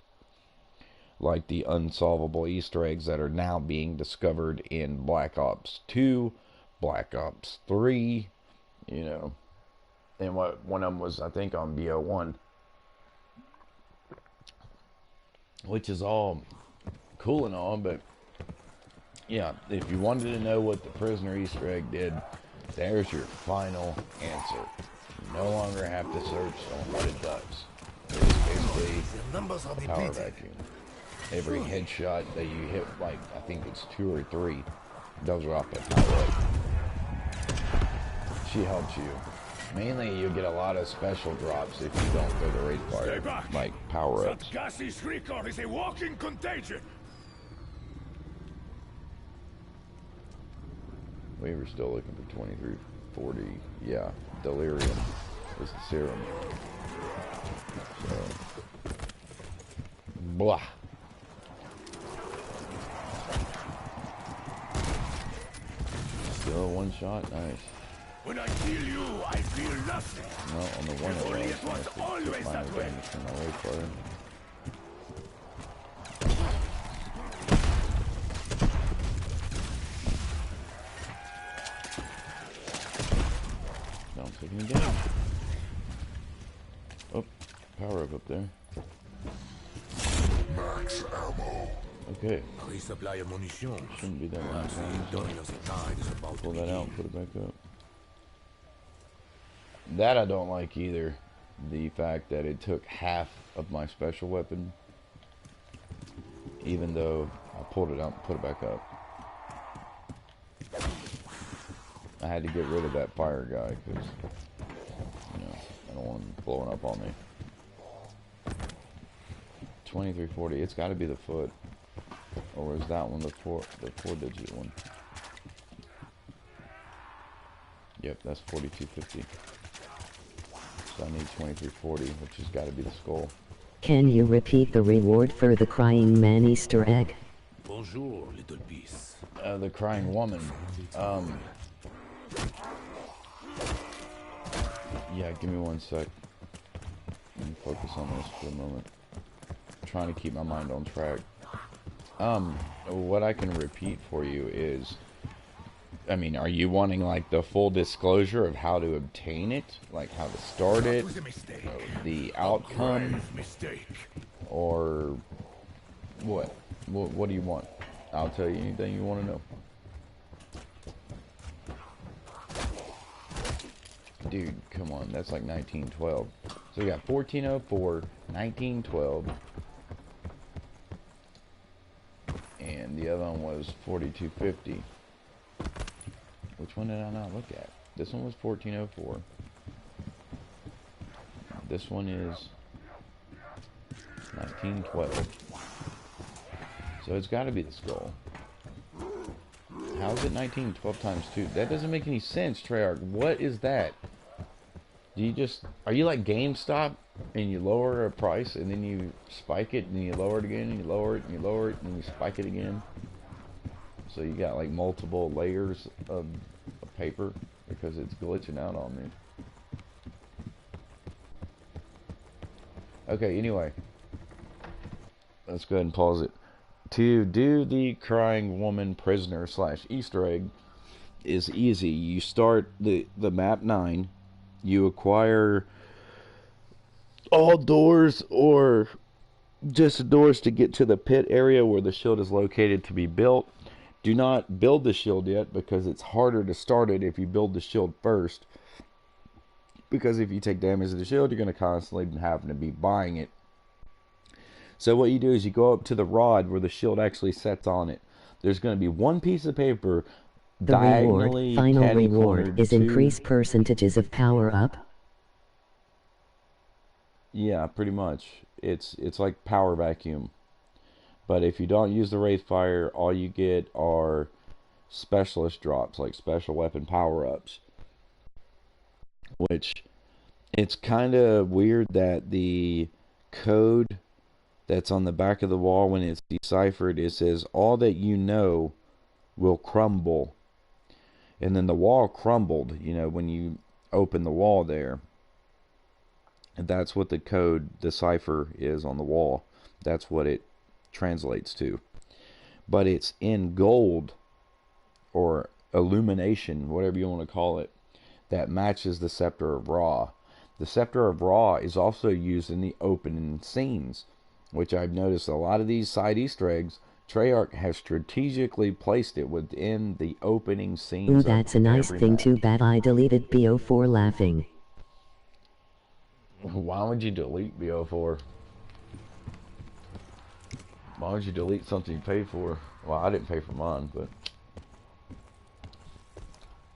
Like the unsolvable Easter eggs that are now being discovered in Black Ops 2, Black Ops 3, you know. And one of them was, I think, on BO1. Which is all cool and all, but yeah, if you wanted to know what the prisoner Easter egg did, there's your final answer. You no longer have to search on what it does. It's basically a power vacuum. Every headshot that you hit, like, I think it's 2 or 3, those are off that power up. She helps you. Mainly, you get a lot of special drops if you don't go the Wraithfire, like power-ups. That gassy shrieker is a walking contagion. We were still looking for 2340. Yeah, Delirium is the serum. So, blah. Still one shot, nice. When I kill you, I feel nothing. No, on the one If only it it was always that way. damage from the Wraithfire. Don't take any damage. Oh, power up there. Max ammo. Okay, Resupply of munitions. shouldn't be that long time. Dawn of the tide is about Pull to that out and begin. put it back up. That I don't like either. The fact that it took half of my special weapon, even though I pulled it out and put it back up. I had to get rid of that fire guy because, you know, I don't want him blowing up on me. 2340. It's got to be the foot, or is that one the four-digit one? Yep, that's 4250. So I need 2340, which has got to be the skull. Can you repeat the reward for the crying man Easter egg? Bonjour, little piece. The crying woman. Yeah, give me 1 sec. Let me focus on this for a moment. I'm trying to keep my mind on track. What I can repeat for you is, I mean, are you wanting like the full disclosure of how to obtain it, like how to start it, It was a mistake. the A outcome, grave mistake. or what? What do you want? I'll tell you anything you want to know. Dude, come on, that's like 1912. So we got 1404, 1912, and the other one was 4250. Which one did I not look at? This one was 1404. This one is 1912. So it's got to be the skull. How is it 1912 times 2? That doesn't make any sense, Treyarch. What is that? Do you just... Are you like GameStop and you lower a price and then you spike it and then you lower it again and you lower it and you lower it and then you spike it again? So you got like multiple layers of paper because it's glitching out on me. Okay, anyway. Let's go ahead and pause it. To do the crying woman prisoner / Easter egg is easy. You start the map 9. You acquire all doors or just doors to get to the pit area where the shield is located to be built. Do not build the shield yet because it's harder to start it if you build the shield first. Because if you take damage to the shield, you're going to constantly have to be buying it. So what you do is you go up to the rod where the shield actually sets on it. There's going to be one piece of paper The diagonally final catty-cornered reward is to- increased percentages of power up. Yeah, pretty much. It's like power vacuum. But if you don't use the Wraithfire, all you get are specialist drops, like special weapon power-ups. Which, it's kind of weird that the code that's on the back of the wall, when it's deciphered, it says, all that you know will crumble. And then the wall crumbled, you know, when you open the wall there. And that's what the code, the cipher is on the wall. That's what it translates to. But it's in gold, or illumination, whatever you want to call it, that matches the Scepter of Ra. The Scepter of Ra is also used in the opening scenes, which I've noticed a lot of these side Easter eggs, Treyarch has strategically placed it within the opening scenes. Ooh, that's a nice thing. map. Too bad I deleted BO4 laughing. Why would you delete BO4? Why would you delete something you paid for? Well, I didn't pay for mine, but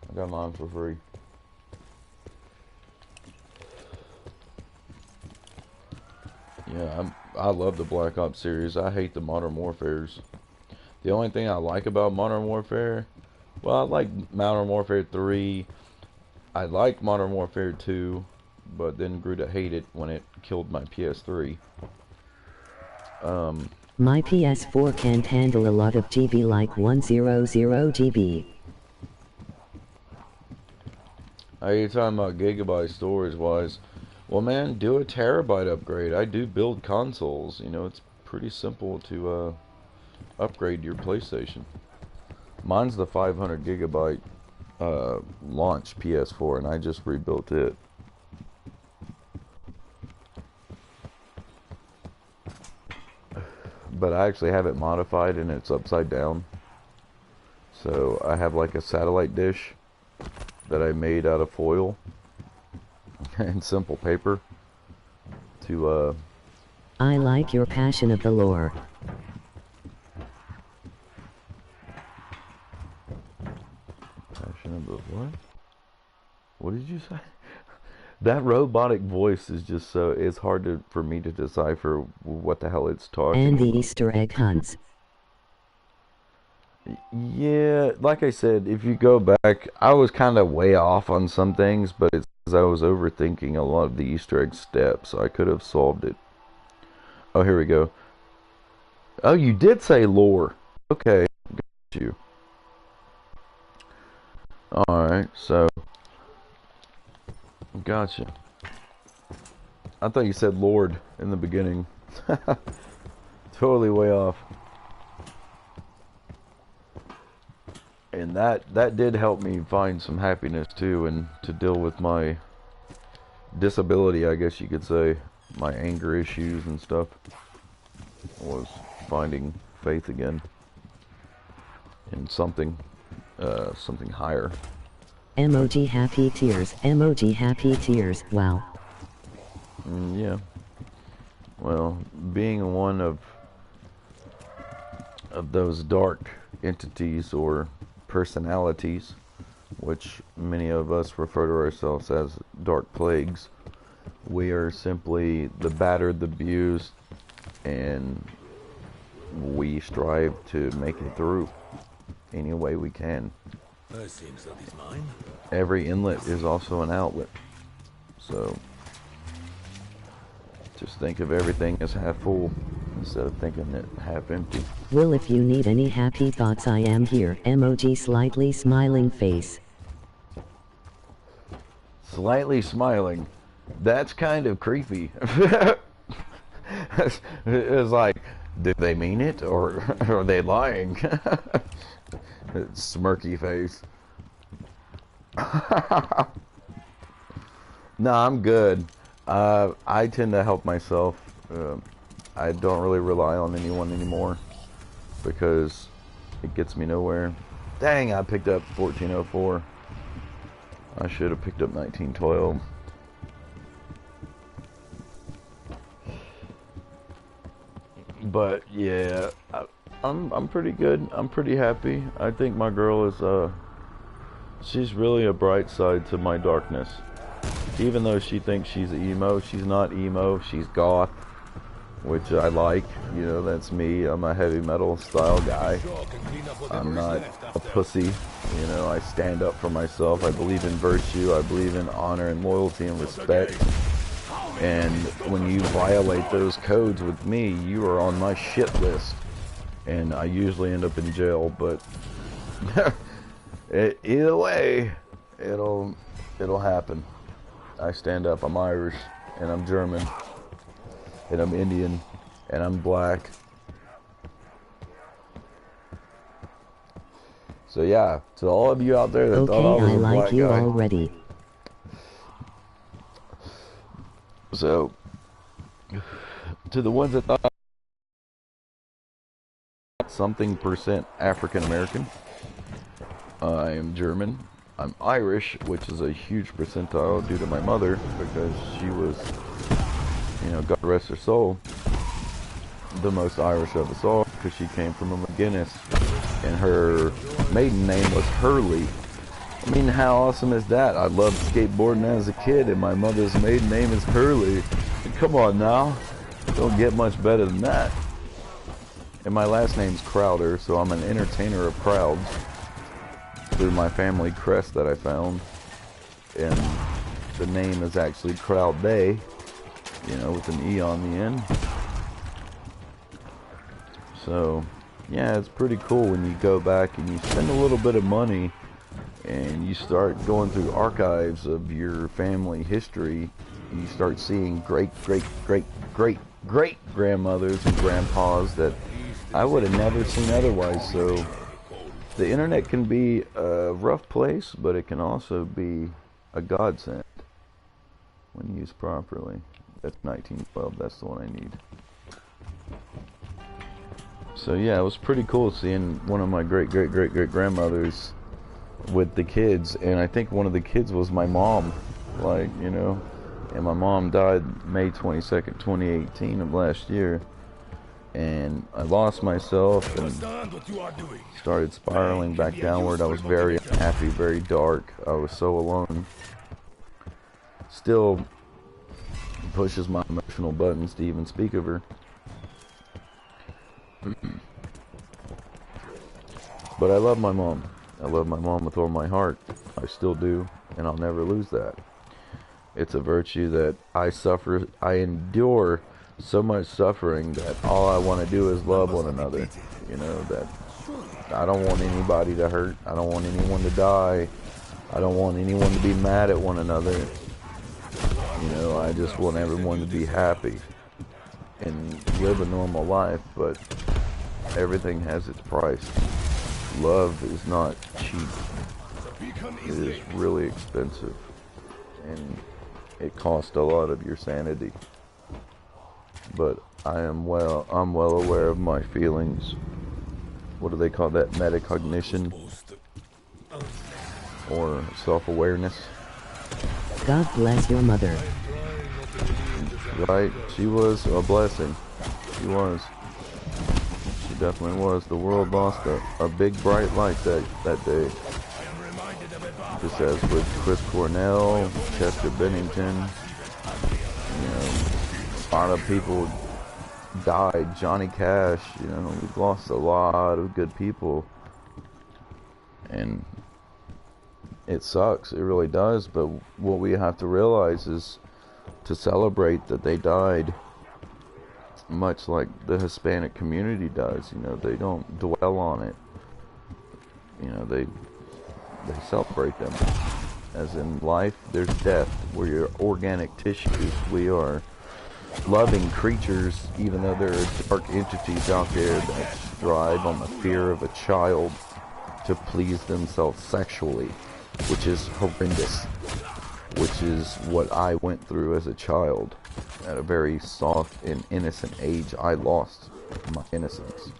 I got mine for free. Yeah, I love the Black Ops series. I hate the Modern Warfares. The only thing I like about Modern Warfare, well, I like Modern Warfare 3. I like Modern Warfare 2, but then grew to hate it when it killed my PS3. My PS4 can't handle a lot of GB, like 100 GB. Are you talking about gigabyte storage wise? Well, man, do a terabyte upgrade. I do build consoles. You know, it's pretty simple to upgrade your PlayStation. Mine's the 500 gigabyte launch PS4, and I just rebuilt it. But I actually have it modified, and it's upside down. So I have like a satellite dish that I made out of foil and simple paper to I like your passion of the lore. passion of the what? What did you say? That robotic voice is just so, it's hard for me to decipher what the hell it's talking. And the Easter egg hunts. Yeah, like I said, if you go back, I was kind of way off on some things, but it's because I was overthinking a lot of the Easter egg steps. I could have solved it. Oh, here we go. Oh, you did say lore. Okay, got you. Alright, so gotcha. I thought you said Lord in the beginning. Totally way off. And that did help me find some happiness too, and to deal with my disability, I guess you could say, my anger issues and stuff, was finding faith again in something higher. Emoji happy tears. Emoji happy tears. Wow. Yeah. Well, being one of those dark entities or personalities, which many of us refer to ourselves as dark plagues, we are simply the battered, the abused, and we strive to make it through any way we can. That seems that is mine. Every inlet is also an outlet, so just think of everything as half full instead of thinking it half empty. Will, if you need any happy thoughts, I am here. Emoji slightly smiling face. Slightly smiling. That's kind of creepy. It's like, did they mean it, or are they lying? Smirky face. No, I'm good. I tend to help myself. I don't really rely on anyone anymore because it gets me nowhere. Dang, I picked up 1404. I should have picked up 1912. But yeah, I'm pretty good. I'm pretty happy. I think my girl is she's really a bright side to my darkness. Even though she thinks she's emo, she's not emo. She's goth. which I like. You know, that's me. I'm a heavy metal style guy. I'm not a pussy. You know, I stand up for myself. I believe in virtue. I believe in honor and loyalty and respect. And when you violate those codes with me, you are on my shit list. And I usually end up in jail, but either way, it'll happen. I stand up. I'm Irish, and I'm German, and I'm Indian, and I'm black. So yeah, to all of you out there that thought I was a black guy. like you already. So, to the ones that thought something percent African American, I am German. I'm Irish, which is a huge percentile due to my mother, because she was, you know, God rest her soul, the most Irish of us all, because she came from a McGuinness, and her maiden name was Hurley. I mean, how awesome is that? I loved skateboarding as a kid, and my mother's maiden name is Hurley. Come on now, don't get much better than that. And my last name's Crowder, so I'm an entertainer of crowds through my family crest that I found. And the name is actually Crowd Day, you know, with an E on the end. So, yeah, it's pretty cool when you go back and you spend a little bit of money and you start going through archives of your family history. You start seeing great grandmothers and grandpas that I would have never seen otherwise. So the internet can be a rough place, but it can also be a godsend when used properly. That's 1912, that's the one I need. So yeah, it was pretty cool seeing one of my great grandmothers with the kids, and I think one of the kids was my mom, like, you know, and my mom died May 22nd, 2018 of last year, and I lost myself and started spiraling back downward. I was very unhappy, very dark. I was so alone. Still pushes my emotional buttons to even speak of her. But I love my mom. I love my mom with all my heart. I still do, and I'll never lose that. It's a virtue that I endure so much suffering that all I want to do is love one another. You know, that I don't want anybody to hurt. I don't want anyone to die. I don't want anyone to be mad at one another. You know, I just want everyone to be happy and live a normal life, but everything has its price. Love is not cheap. It is really expensive, and it costs a lot of your sanity. But I'm well aware of my feelings. What do they call that? Metacognition or self-awareness. God bless your mother. Right? She was a blessing. She was. She definitely was. The world lost a big bright light that day. Just as with Chris Cornell, Chester Bennington, you know, a lot of people died. Johnny Cash, you know, we've lost a lot of good people, and it sucks. It really does. But what we have to realize is to celebrate that they died, much like the Hispanic community does. You know, they don't dwell on it. You know, they celebrate them. As in life, there's death. We're organic tissues. We are loving creatures, even though there are dark entities out there that strive on the fear of a child to please themselves sexually, which is horrendous. Which is what I went through as a child. At a very soft and innocent age, I lost my innocence.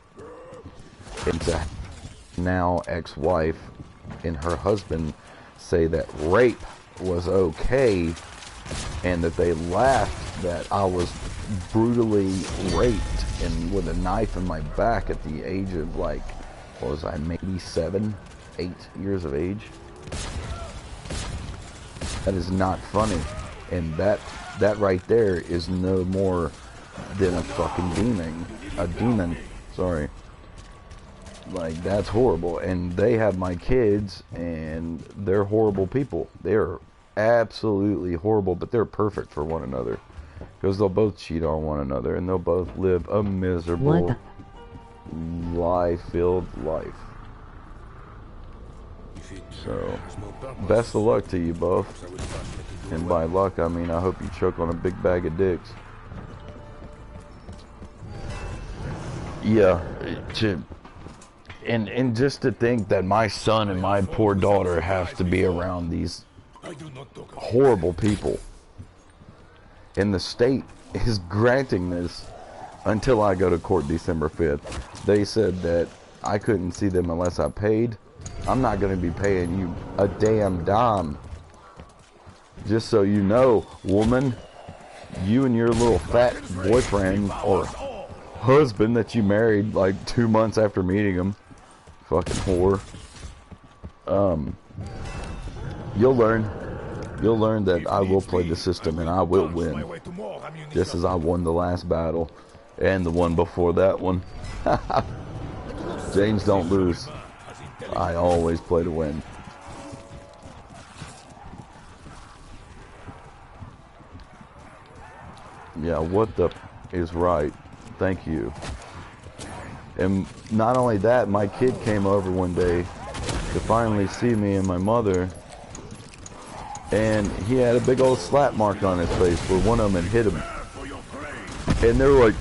And to now ex-wife and her husband say that rape was okay, and that they laughed that I was brutally raped and with a knife in my back at the age of, like, what was I, maybe 7, 8 years of age. That is not funny. And that right there is no more than a fucking demon. A demon. Sorry. Like, that's horrible. And they have my kids, and they're horrible people. They're absolutely horrible, but they're perfect for one another. Because they'll both cheat on one another, and they'll both live a miserable, lie-filled life. So, best of luck to you both. And by luck, I mean I hope you choke on a big bag of dicks. Yeah, and just to think that my son and my poor daughter have to be around these horrible people. And the state is granting this until I go to court December 5th. They said that I couldn't see them unless I paid. I'm not going to be paying you a damn dime. Just so you know, woman, you and your little fat boyfriend or husband that you married like 2 months after meeting him, fucking whore, you'll learn that I will play the system and I will win, just as I won the last battle and the one before that one. James don't lose. I always play to win. Yeah, what the is right. Thank you. And not only that, my kid came over one day to finally see me and my mother, and he had a big old slap mark on his face where one of them had hit him. And they were like,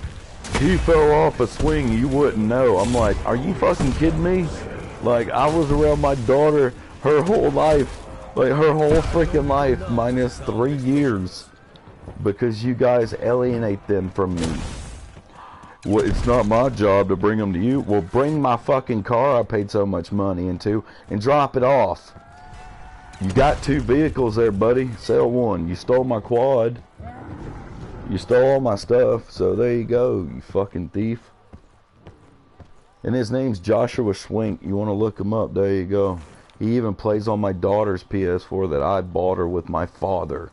he fell off a swing, you wouldn't know. I'm like, are you fucking kidding me? Like, I was around my daughter her whole life, like her whole freaking life, minus 3 years, because you guys alienate them from me. Well, it's not my job to bring them to you. Well, bring my fucking car I paid so much money into and drop it off. You got 2 vehicles there, buddy. Sell one. You stole my quad. You stole all my stuff, so there you go, you fucking thief. And his name's Joshua Schwink. You want to look him up, there you go. He even plays on my daughter's PS4 that I bought her with my father.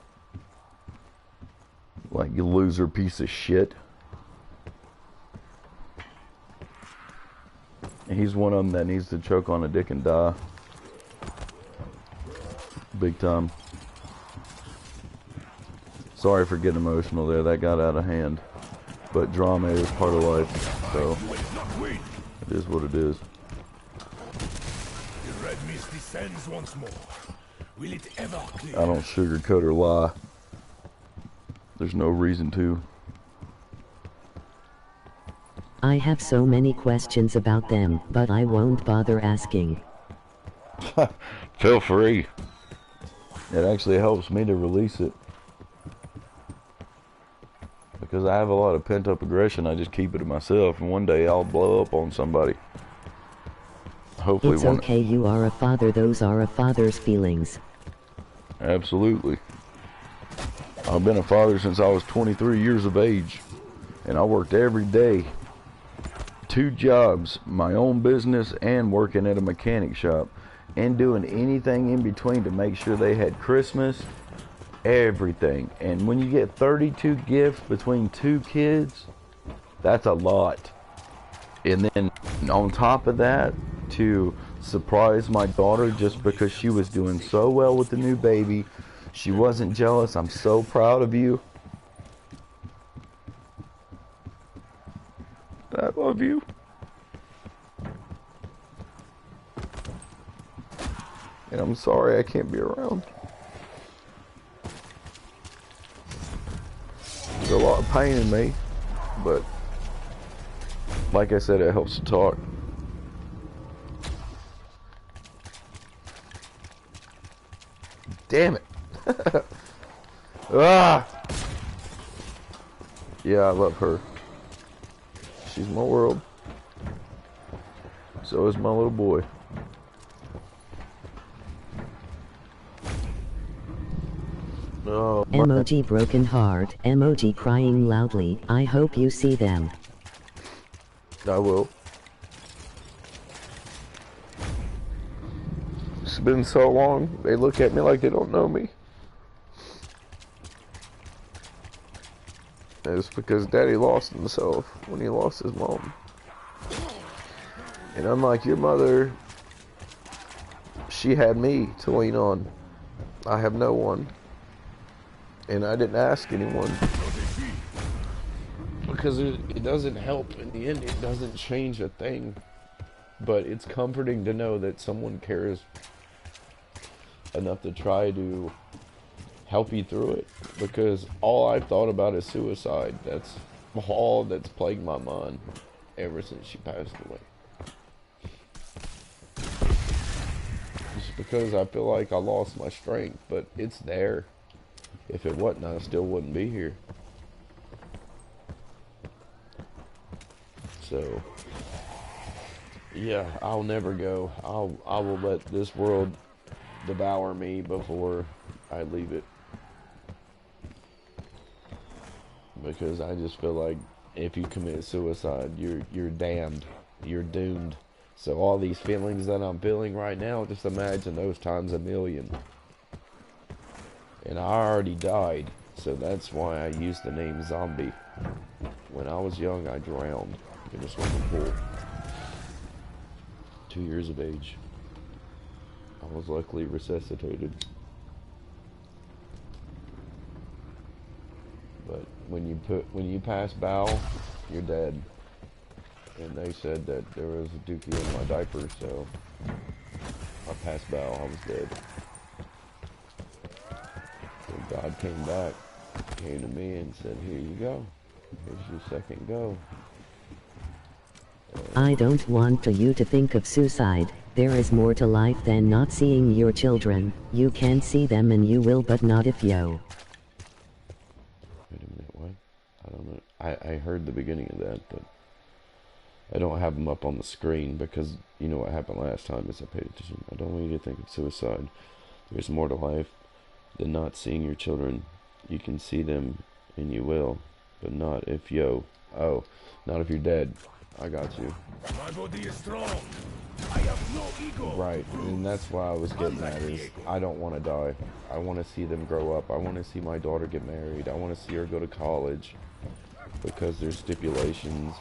Like, you loser piece of shit. And he's one of them that needs to choke on a dick and die. Big time. Sorry for getting emotional there, that got out of hand. But drama is part of life, so it is what it is. The red mist descends once more. Will it ever clear? I don't sugarcoat or lie. There's no reason to. I have so many questions about them, but I won't bother asking. Feel free. It actually helps me to release it. Because I have a lot of pent-up aggression, I just keep it to myself, and one day I'll blow up on somebody. Hopefully It's one. okay, you are a father, those are a father's feelings. Absolutely. I've been a father since I was 23 years of age, and I worked every day. 2 jobs, my own business and working at a mechanic shop, and doing anything in between to make sure they had Christmas, everything. And when you get 32 gifts between 2 kids, that's a lot. And then on top of that, to surprise my daughter just because she was doing so well with the new baby, she wasn't jealous. I'm so proud of you. I love you. And I'm sorry I can't be around. There's a lot of pain in me, but like I said, it helps to talk. Damn it. Ah! Yeah, I love her. She's my world. So is my little boy. Oh, Emoji broken heart, emoji crying loudly. I hope you see them. I will. It's been so long, they look at me like they don't know me. is because Daddy lost himself when he lost his mom. And unlike your mother, she had me to lean on. I have no one. And I didn't ask anyone. Because it doesn't help. In the end, it doesn't change a thing. But it's comforting to know that someone cares enough to try to help you through it. Because all I've thought about is suicide. That's all that's plagued my mind ever since she passed away. Just because I feel like I lost my strength, but it's there. If it wasn't, I still wouldn't be here. So, yeah, I'll never go. I will let this world devour me before I leave it. Because I just feel like if you commit suicide, you're damned. You're doomed. So all these feelings that I'm feeling right now, just imagine those times a million. And I already died, so that's why I used the name Zombie. When I was young, I drowned in a swimming pool. 2 years of age. I was luckily resuscitated. But when you pass bow, you're dead. And they said that there was a dookie in my diaper, so I passed bow, I was dead. So God came back, came to me and said, here you go. Here's your second go. I don't want you to think of suicide. There is more to life than not seeing your children. You can see them and you will, but not if you. Wait a minute, what? I don't know. I heard the beginning of that, but I don't have them up on the screen because you know what happened last time is I paid attention. I don't want you to think of suicide. There's more to life than not seeing your children. You can see them and you will, but not if not if you're dead. I got you. My body is strong. I have no ego. Right, and that's why I was getting at is I don't want to die. I want to see them grow up. I want to see my daughter get married. I want to see her go to college because there's stipulations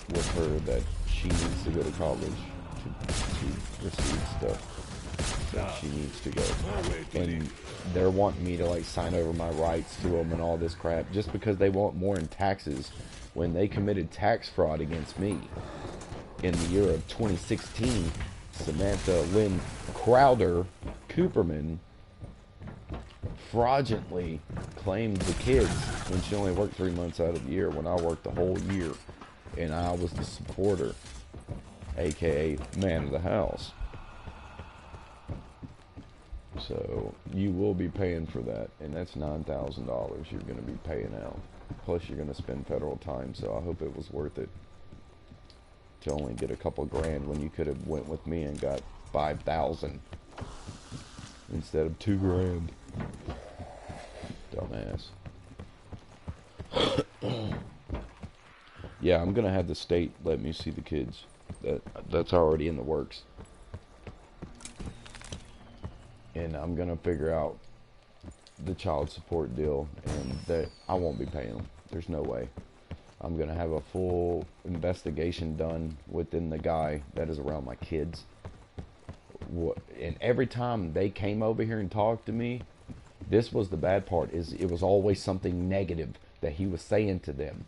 with her that she needs to go to college to receive stuff that she needs to go. And they're wanting me to like sign over my rights to them and all this crap just because they want more in taxes when they committed tax fraud against me. In the year of 2016, Samantha Lynn Crowder Cooperman fraudulently claimed the kids when she only worked 3 months out of the year when I worked the whole year. And I was the supporter, aka man of the house. So you will be paying for that, and that's $9,000 you're going to be paying out. Plus you're going to spend federal time, so I hope it was worth it to only get a couple grand when you could have went with me and got 5,000 instead of 2 grand. Dumbass. Yeah, I'm gonna have the state let me see the kids. That's already in the works. And I'm gonna figure out the child support deal, and that I won't be paying them. There's no way. I'm gonna have a full investigation done within the guy that is around my kids. And every time they came over here and talked to me, this was the bad part, is it was always something negative that he was saying to them.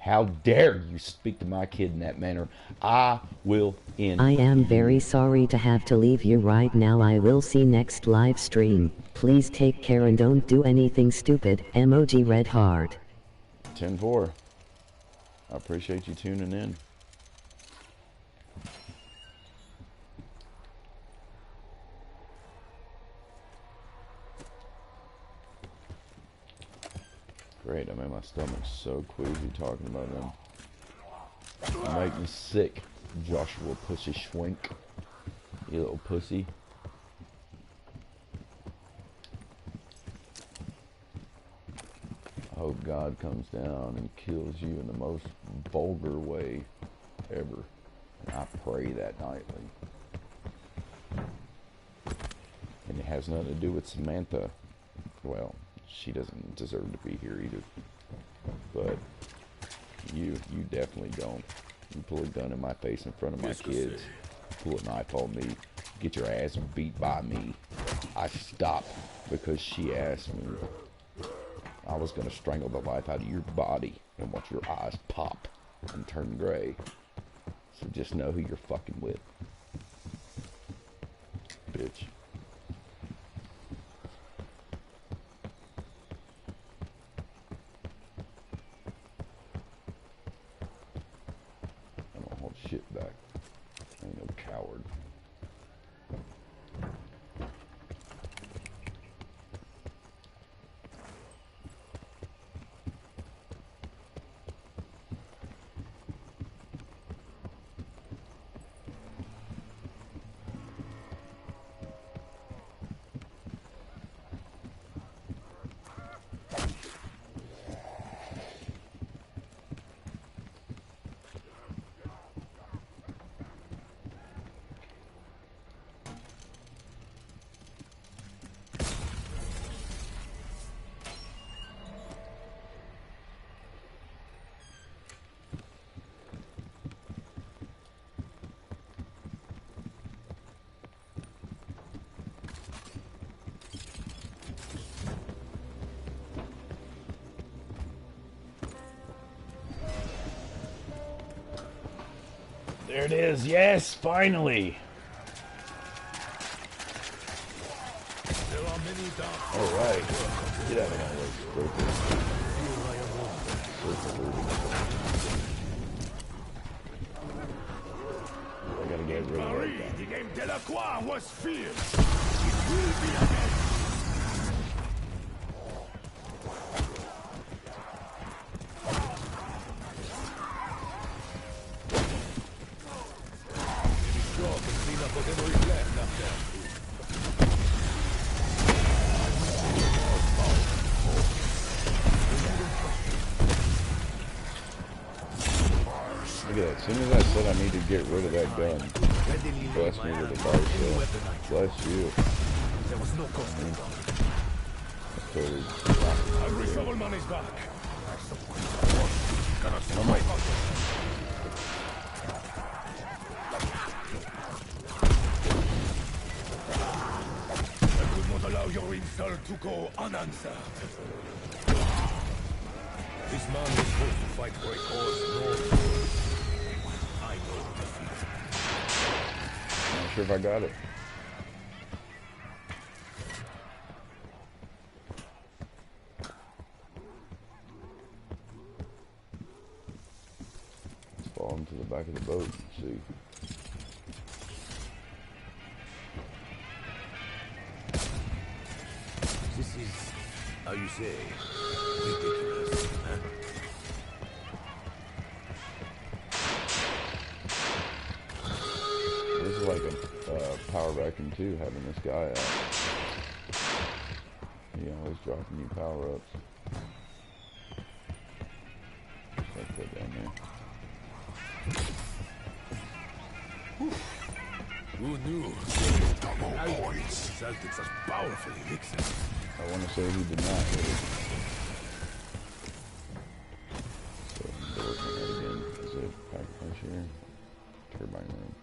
How dare you speak to my kid in that manner? I will end. I am very sorry to have to leave you right now. I will see next live stream. Please take care and don't do anything stupid. Emoji red heart. 10-4. I appreciate you tuning in. Great, I made my stomach so queasy talking about them. You make me sick, Joshua Pussy Schwink. You little pussy. I hope God comes down and kills you in the most vulgar way ever. And I pray that nightly. And it has nothing to do with Samantha. Well, she doesn't deserve to be here either. but you definitely don't. You pull a gun in my face in front of my kids, pull a knife on me, get your ass beat by me. I stopped because she asked me. I was gonna strangle the life out of your body and watch your eyes pop and turn gray. So just know who you're fucking with, bitch. I don't hold shit back. I ain't no coward. There it is. Yes, finally. All right. Get out of my way, stupid. I gotta get rid of that guy. The game Delacroix was fierce. It will be again. Look at that. As soon as I said I need to get rid of that gun, bless me with a bar shell. Bless you. There was no cost. Totally. Every shovelman is back. I could not allow your insult to go unanswered. This man was supposed to fight for a cause. No. I know defeat. Not sure if I got it. Let's fall into the back of the boat and see. This is, how you say, ridiculous. Huh? This is like a power vacuum too, having this guy out. He always dropping you power ups. Like that down there. Who knew? Double points. Celtics such powerful elixirs. I want to say he did not hit it. So, they're working on that again. Is it pack punch here? Turbine room.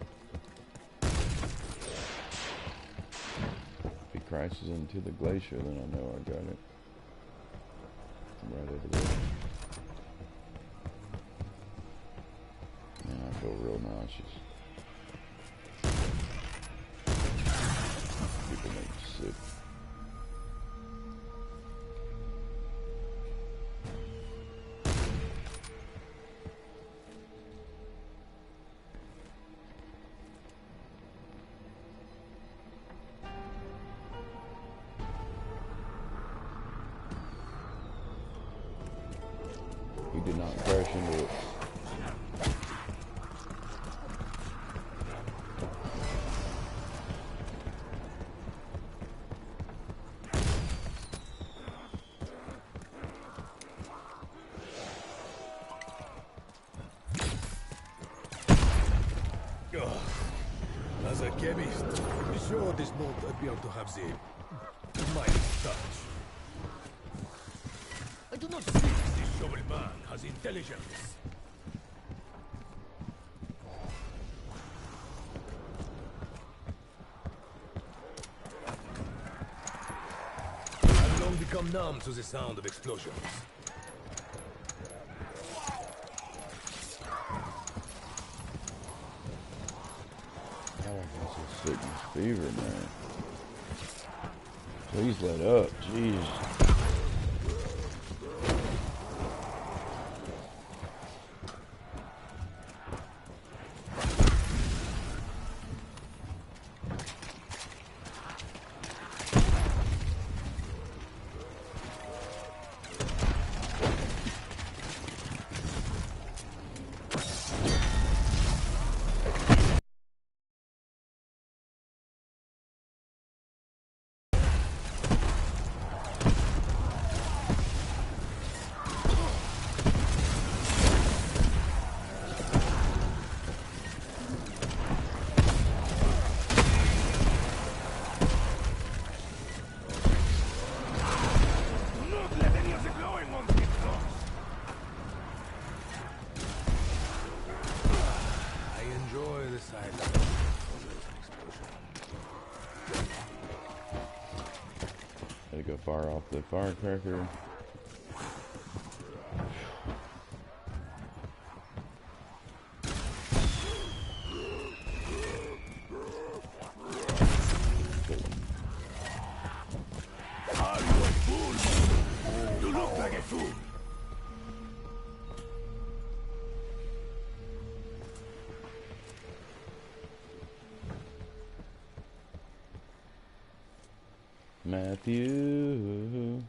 If he crashes into the glacier, then I know I got it. Right over there. Man, I feel real nauseous. People make me sick. He did not crash into it. As a chemist, be sure this note appear to have the mild touch. I do not think this shovel man has intelligence. I've long become numb to the sound of explosions. Sickness fever, man. Please let up, jeez. Gotta go far off the firecracker. Matthew.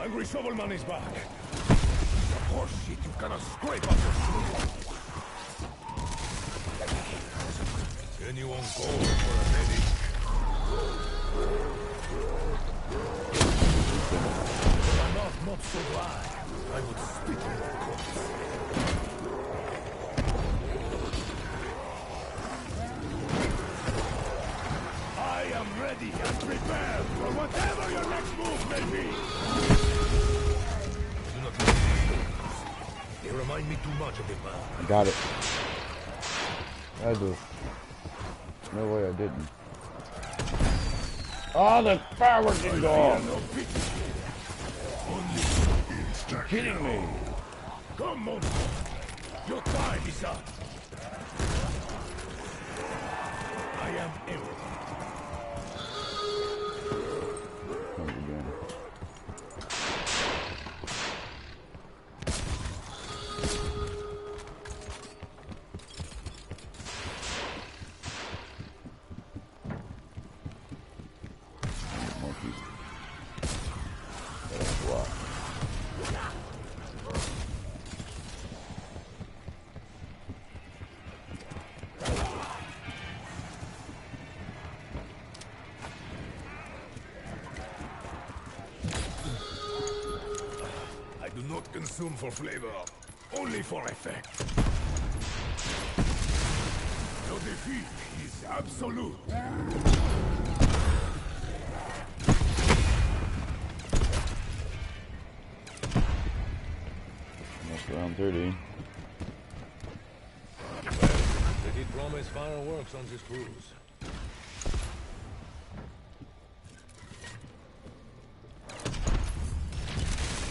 Angry Shovelman is back. Horse shit, you cannot scrape up your food. Anyone go for a medic? My mouth not so dry. I would spit in the corpse. I am ready and prepared for whatever your next move may be. Do not listen to these. They remind me too much of the man. I got it. I do. No way I didn't. Oh, the fireworks didn't go off. You're kidding me. Come on. Your time is up. I am empty. Comes again. Monkeys. That's a lot. I do not consume for flavor, only for effect. Your defeat is absolute. Almost around 30. They did promise fireworks on this cruise.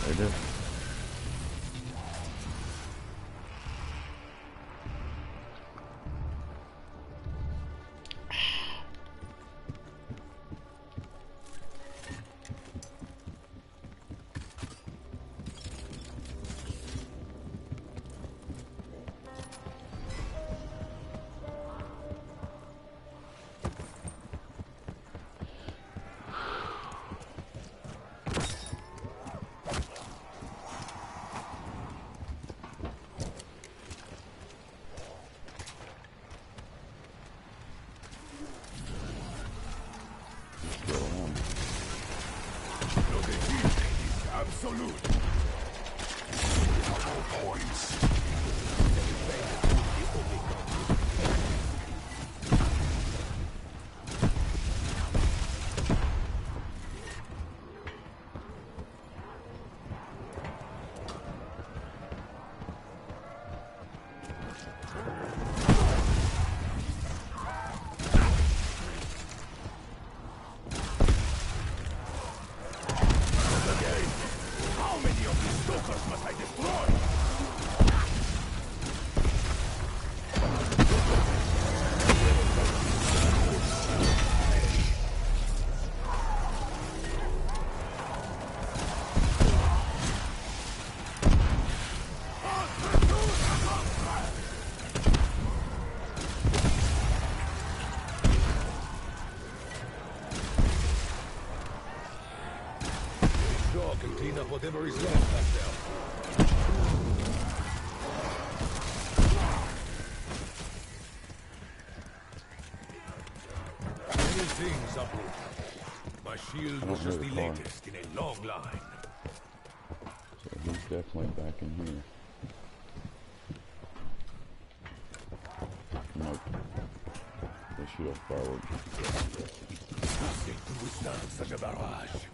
They do. whatever is left back there. Many things are broken. My shield was just the latest in a long line. So he's definitely back in here. Nope. They should have followed. Nothing to withstand such a barrage.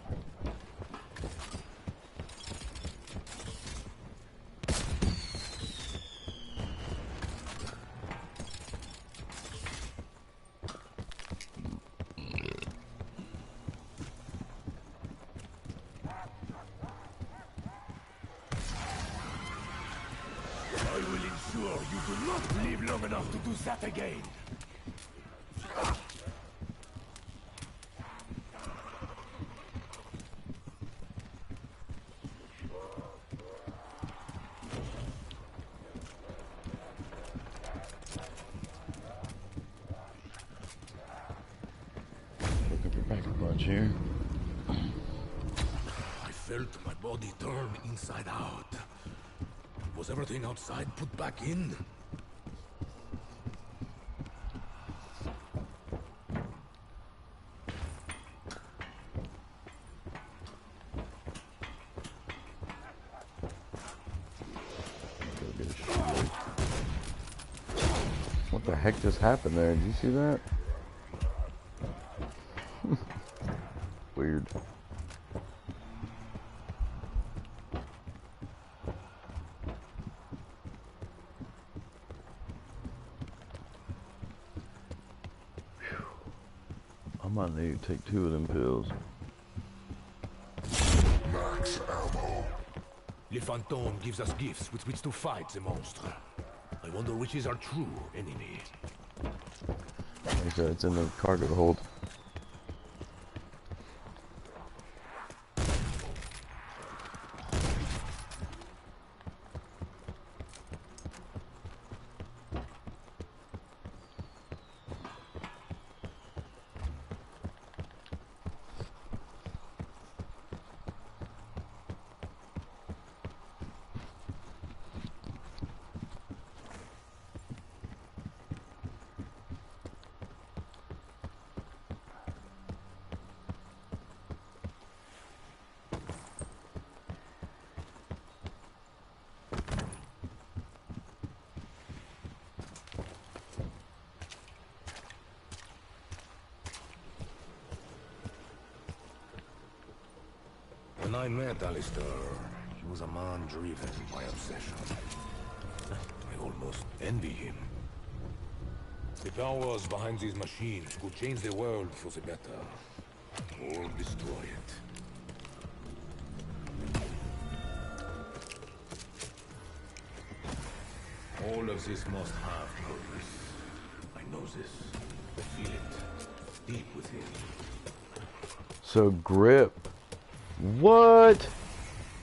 I will ensure you do not live long enough to do that again. Look up your back a bunch here. I felt my body turn inside out. Was everything outside put back in? Go get a shield. What the heck just happened there? Did you see that? Weird. I might need to take 2 of them pills. Max ammo. Le Fantôme gives us gifts with which to fight the monster. I wonder which is our true enemy. Like I said, it's in the cargo hold. When I met Alistair, he was a man driven by obsession. I almost envy him. The powers behind these machines could change the world for the better, or destroy it. All of this must have purpose. I know this. I feel it deep within. So grip. What?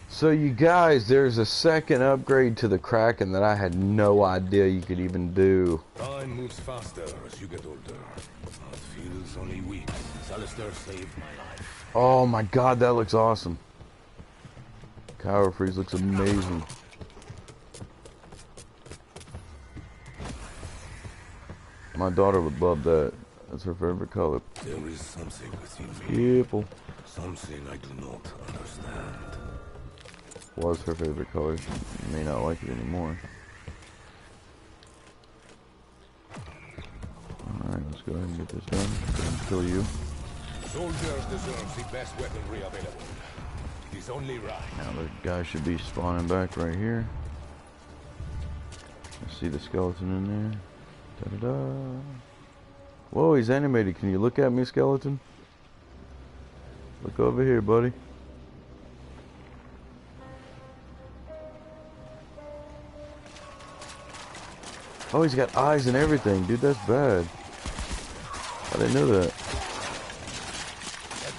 So you guys, there's a second upgrade to the Kraken that I had no idea you could even do. Time moves faster as you get older. It feels only weeks. Alistair saved my life. Oh my god, that looks awesome. Kyber Freeze looks amazing. My daughter would love that. That's her favorite color. There is something within me. People. Something I do not understand. Was her favorite color. She may not like it anymore. Alright, let's go ahead and get this done. Go ahead and kill you. Soldiers deserve the best weaponry available. It is only right. Now the guy should be spawning back right here. I see the skeleton in there. Da-da-da. Whoa, he's animated. Can you look at me, skeleton? Look over here, buddy. Oh, he's got eyes and everything. Dude, that's bad. I didn't know that. At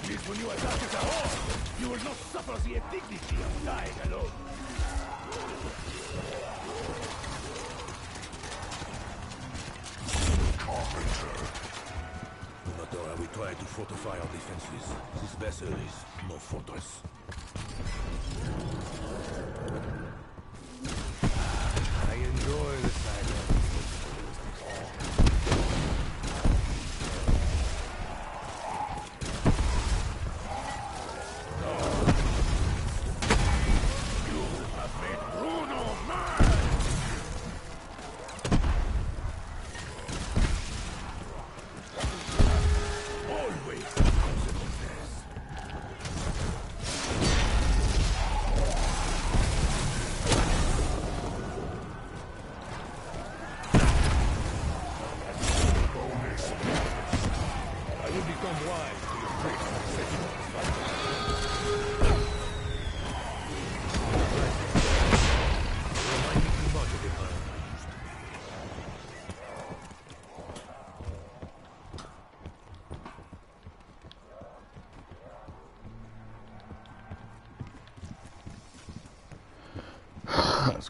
least when you attack as a horde, you will not suffer the indignity of dying alone. No matter how we try to fortify our defenses, this vessel is no fortress.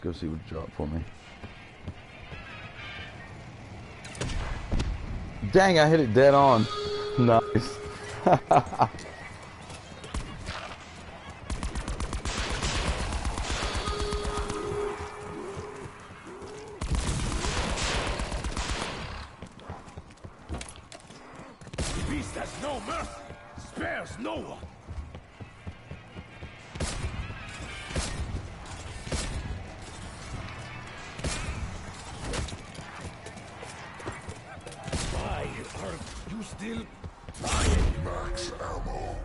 go see what dropped for me. Dang, I hit it dead on. Nice. The beast has no mercy, spares no one. Why are you still trying? Max ammo.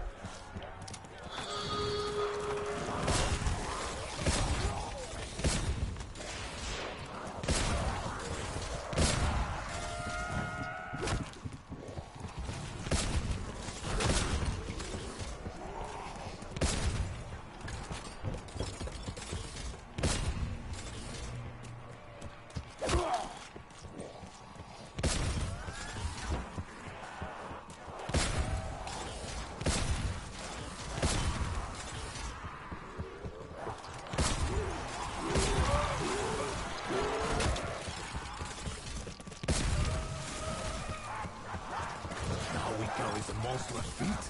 Is a monstrous feat?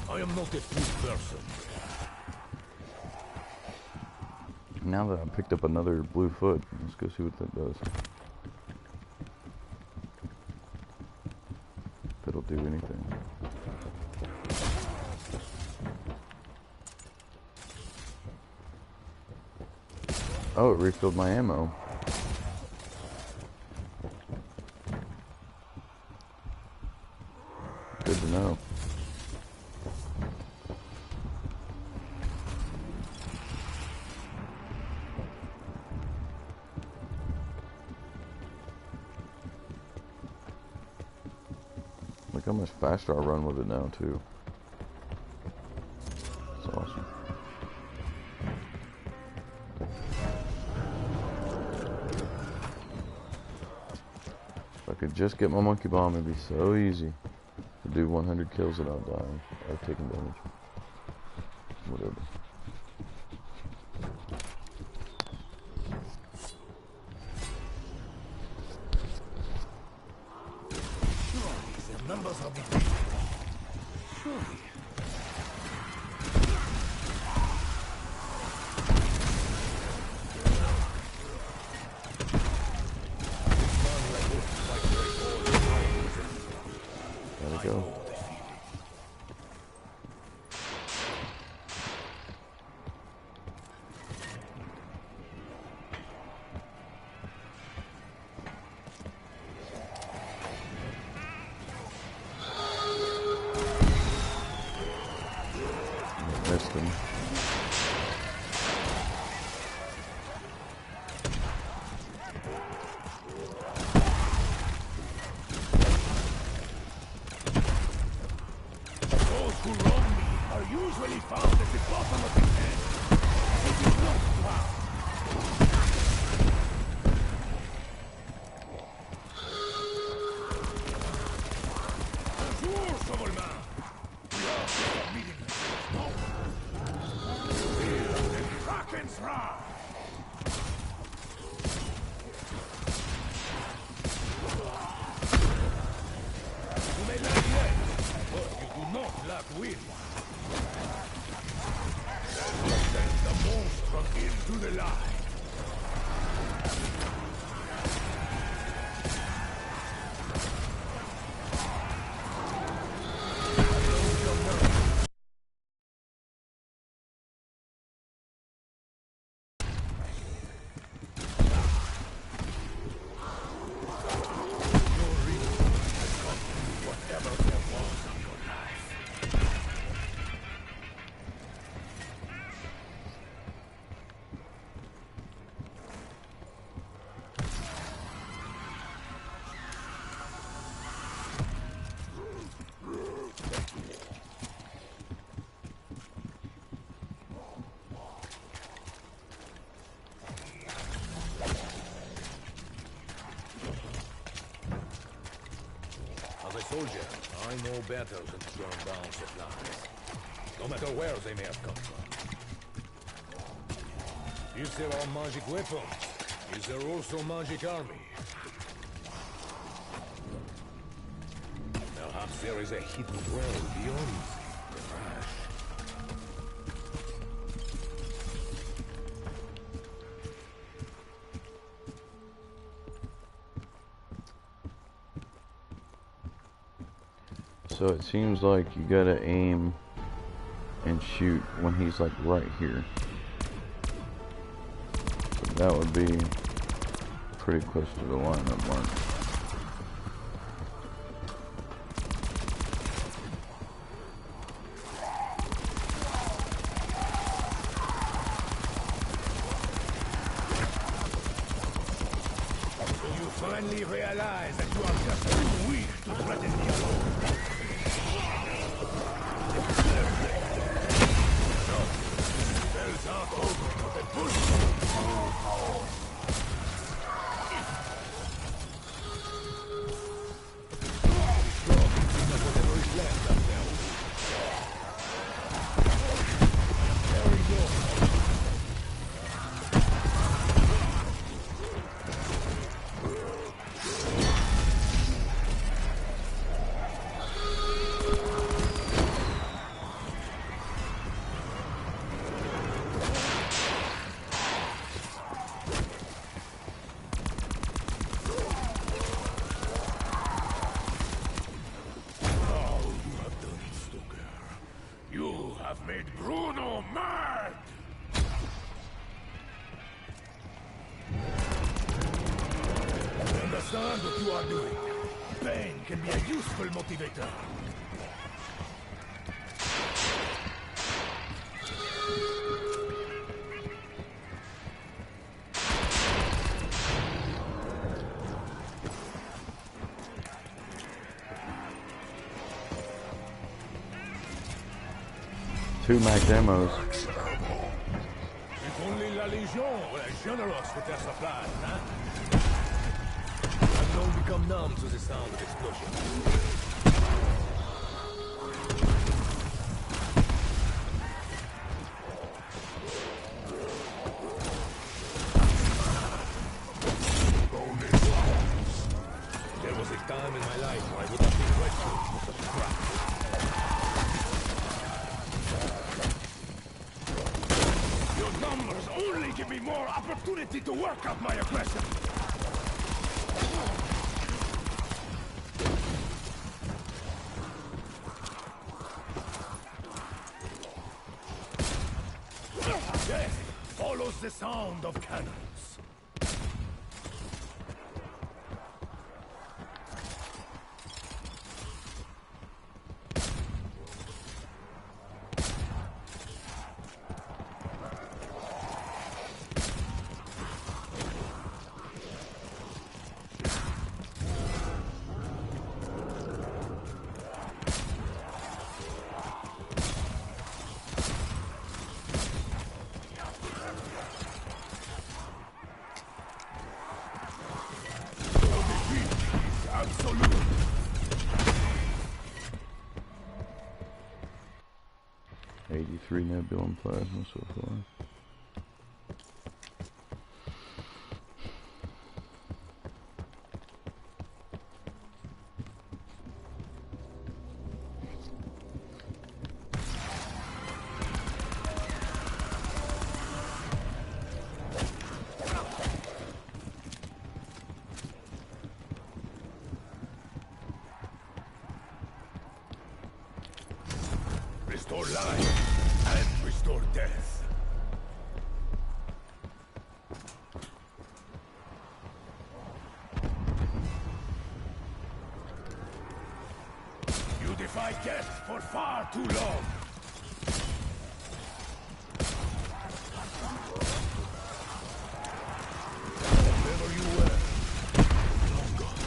I am not a food person. Now that I picked up another blue foot, let's go see what that does. If it'll do anything. Oh, it refilled my ammo. Good to know. Look how much faster I run with it now, too. It's awesome. If I could just get my monkey bomb, it'd be so easy. To do 100 kills without dying or taking damage. Whatever. The numbers are beginning. Surely. There we go. Missed him. Those who wrong me are usually found at the bottom of the head. It is not proud. Bonjour, Shovelman. We are meeting. No. Feel the Kraken's wrath. You may lack legs, but you do not lack wind. Send the monster into the light. Whatever there was in your life. As a soldier, I know better than to burn down supplies, no matter where they may have come from. If there are magic weapons, is there also magic army? Perhaps there is a hidden world beyond the rash. So it seems like you gotta aim and shoot when he's like right here. So that would be pretty close to the lineup mark. So you finally realize that you are just too weak to threaten me alone. Spells aren't over, they push. Made Bruno mad! I understand what you are doing. Pain can be a useful motivator. Two max ammos. If only La Légion were generous with their supplies, huh? I've long become numb to the sound of explosions. There was a time in my life where I would have been grateful for such crap. Numbers only give me more opportunity to work out my aggression. Death follows the sound of cannons. Absolute. 83 Nebulum plasma so far. Restore life and restore death. You defied death for far too long. Wherever you were, long gone.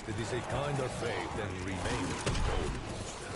It is a kinder fate than remaining gold monster.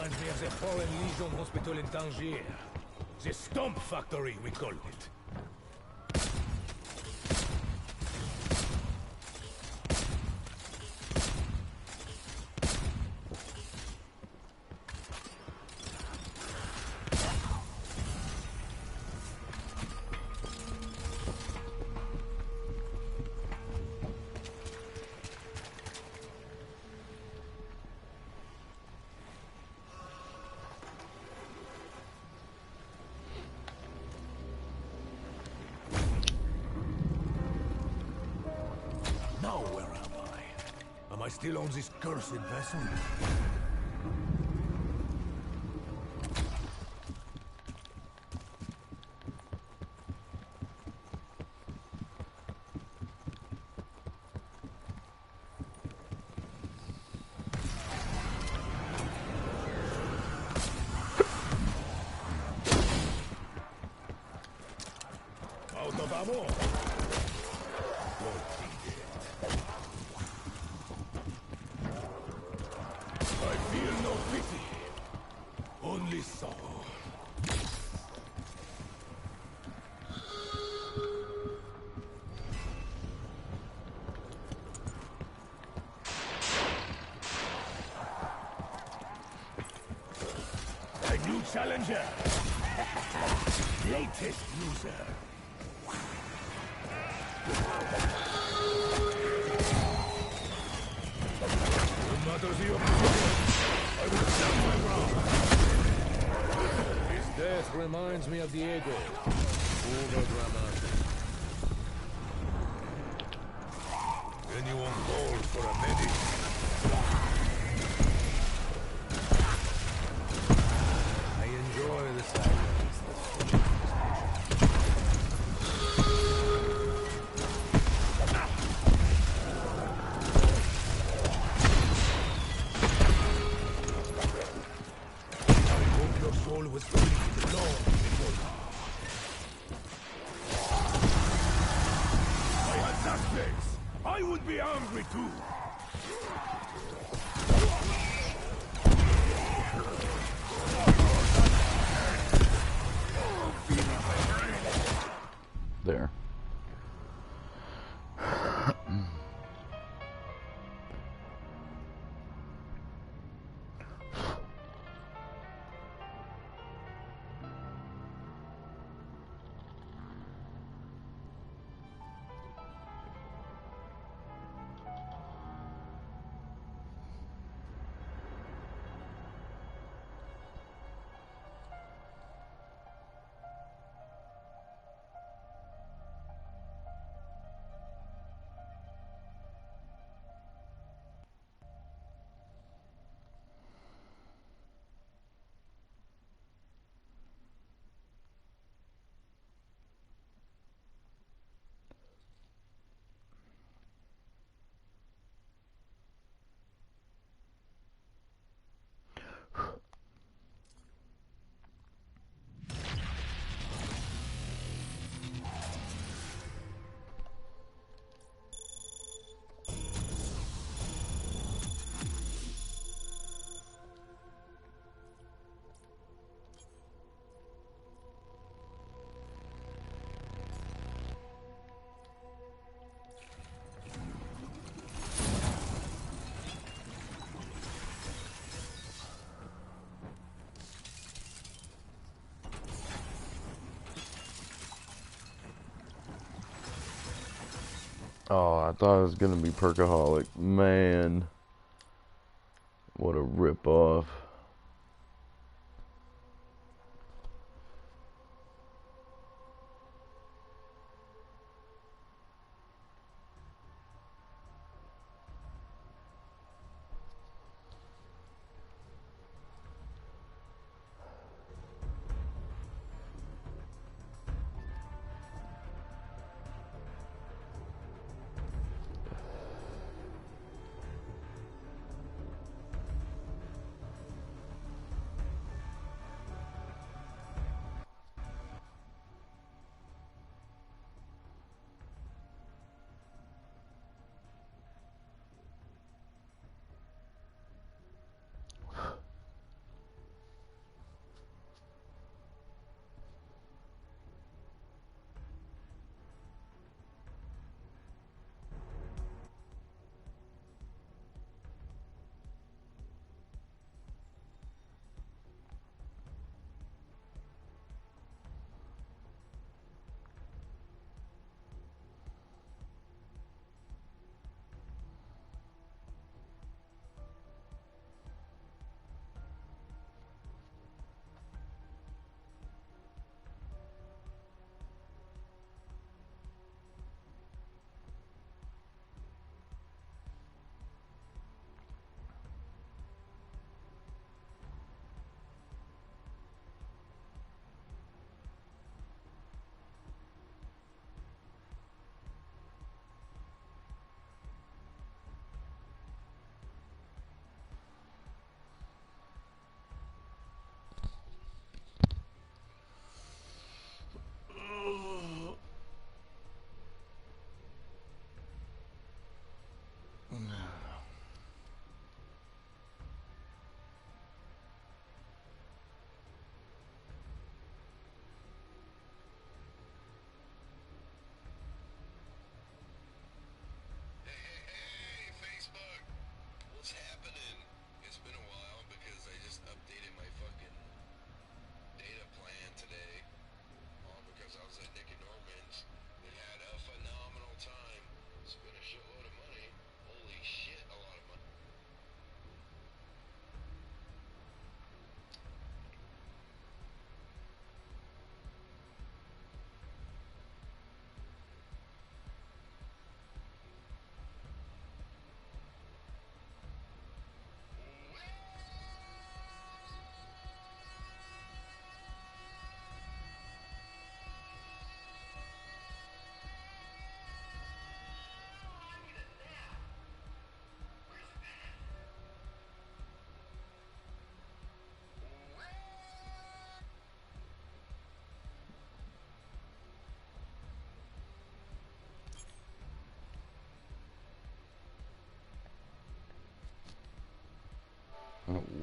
reminds me of the Foreign Legion Hospital in Tangier. The Stomp Factory, we called it. Now where am I? Am I still on this cursed vessel? Out of ammo! I feel no pity, only sorrow. A new challenger, latest loser. No matter the opposition, I will stand my ground. His death reminds me of Diego. Overdramatic. Anyone call for a medic? I enjoy the silence that follows. Soul was bleeding long before now. I had suspects. I would be angry too. There. Oh, I thought it was gonna be Perkaholic. Man, what a ripoff.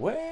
What?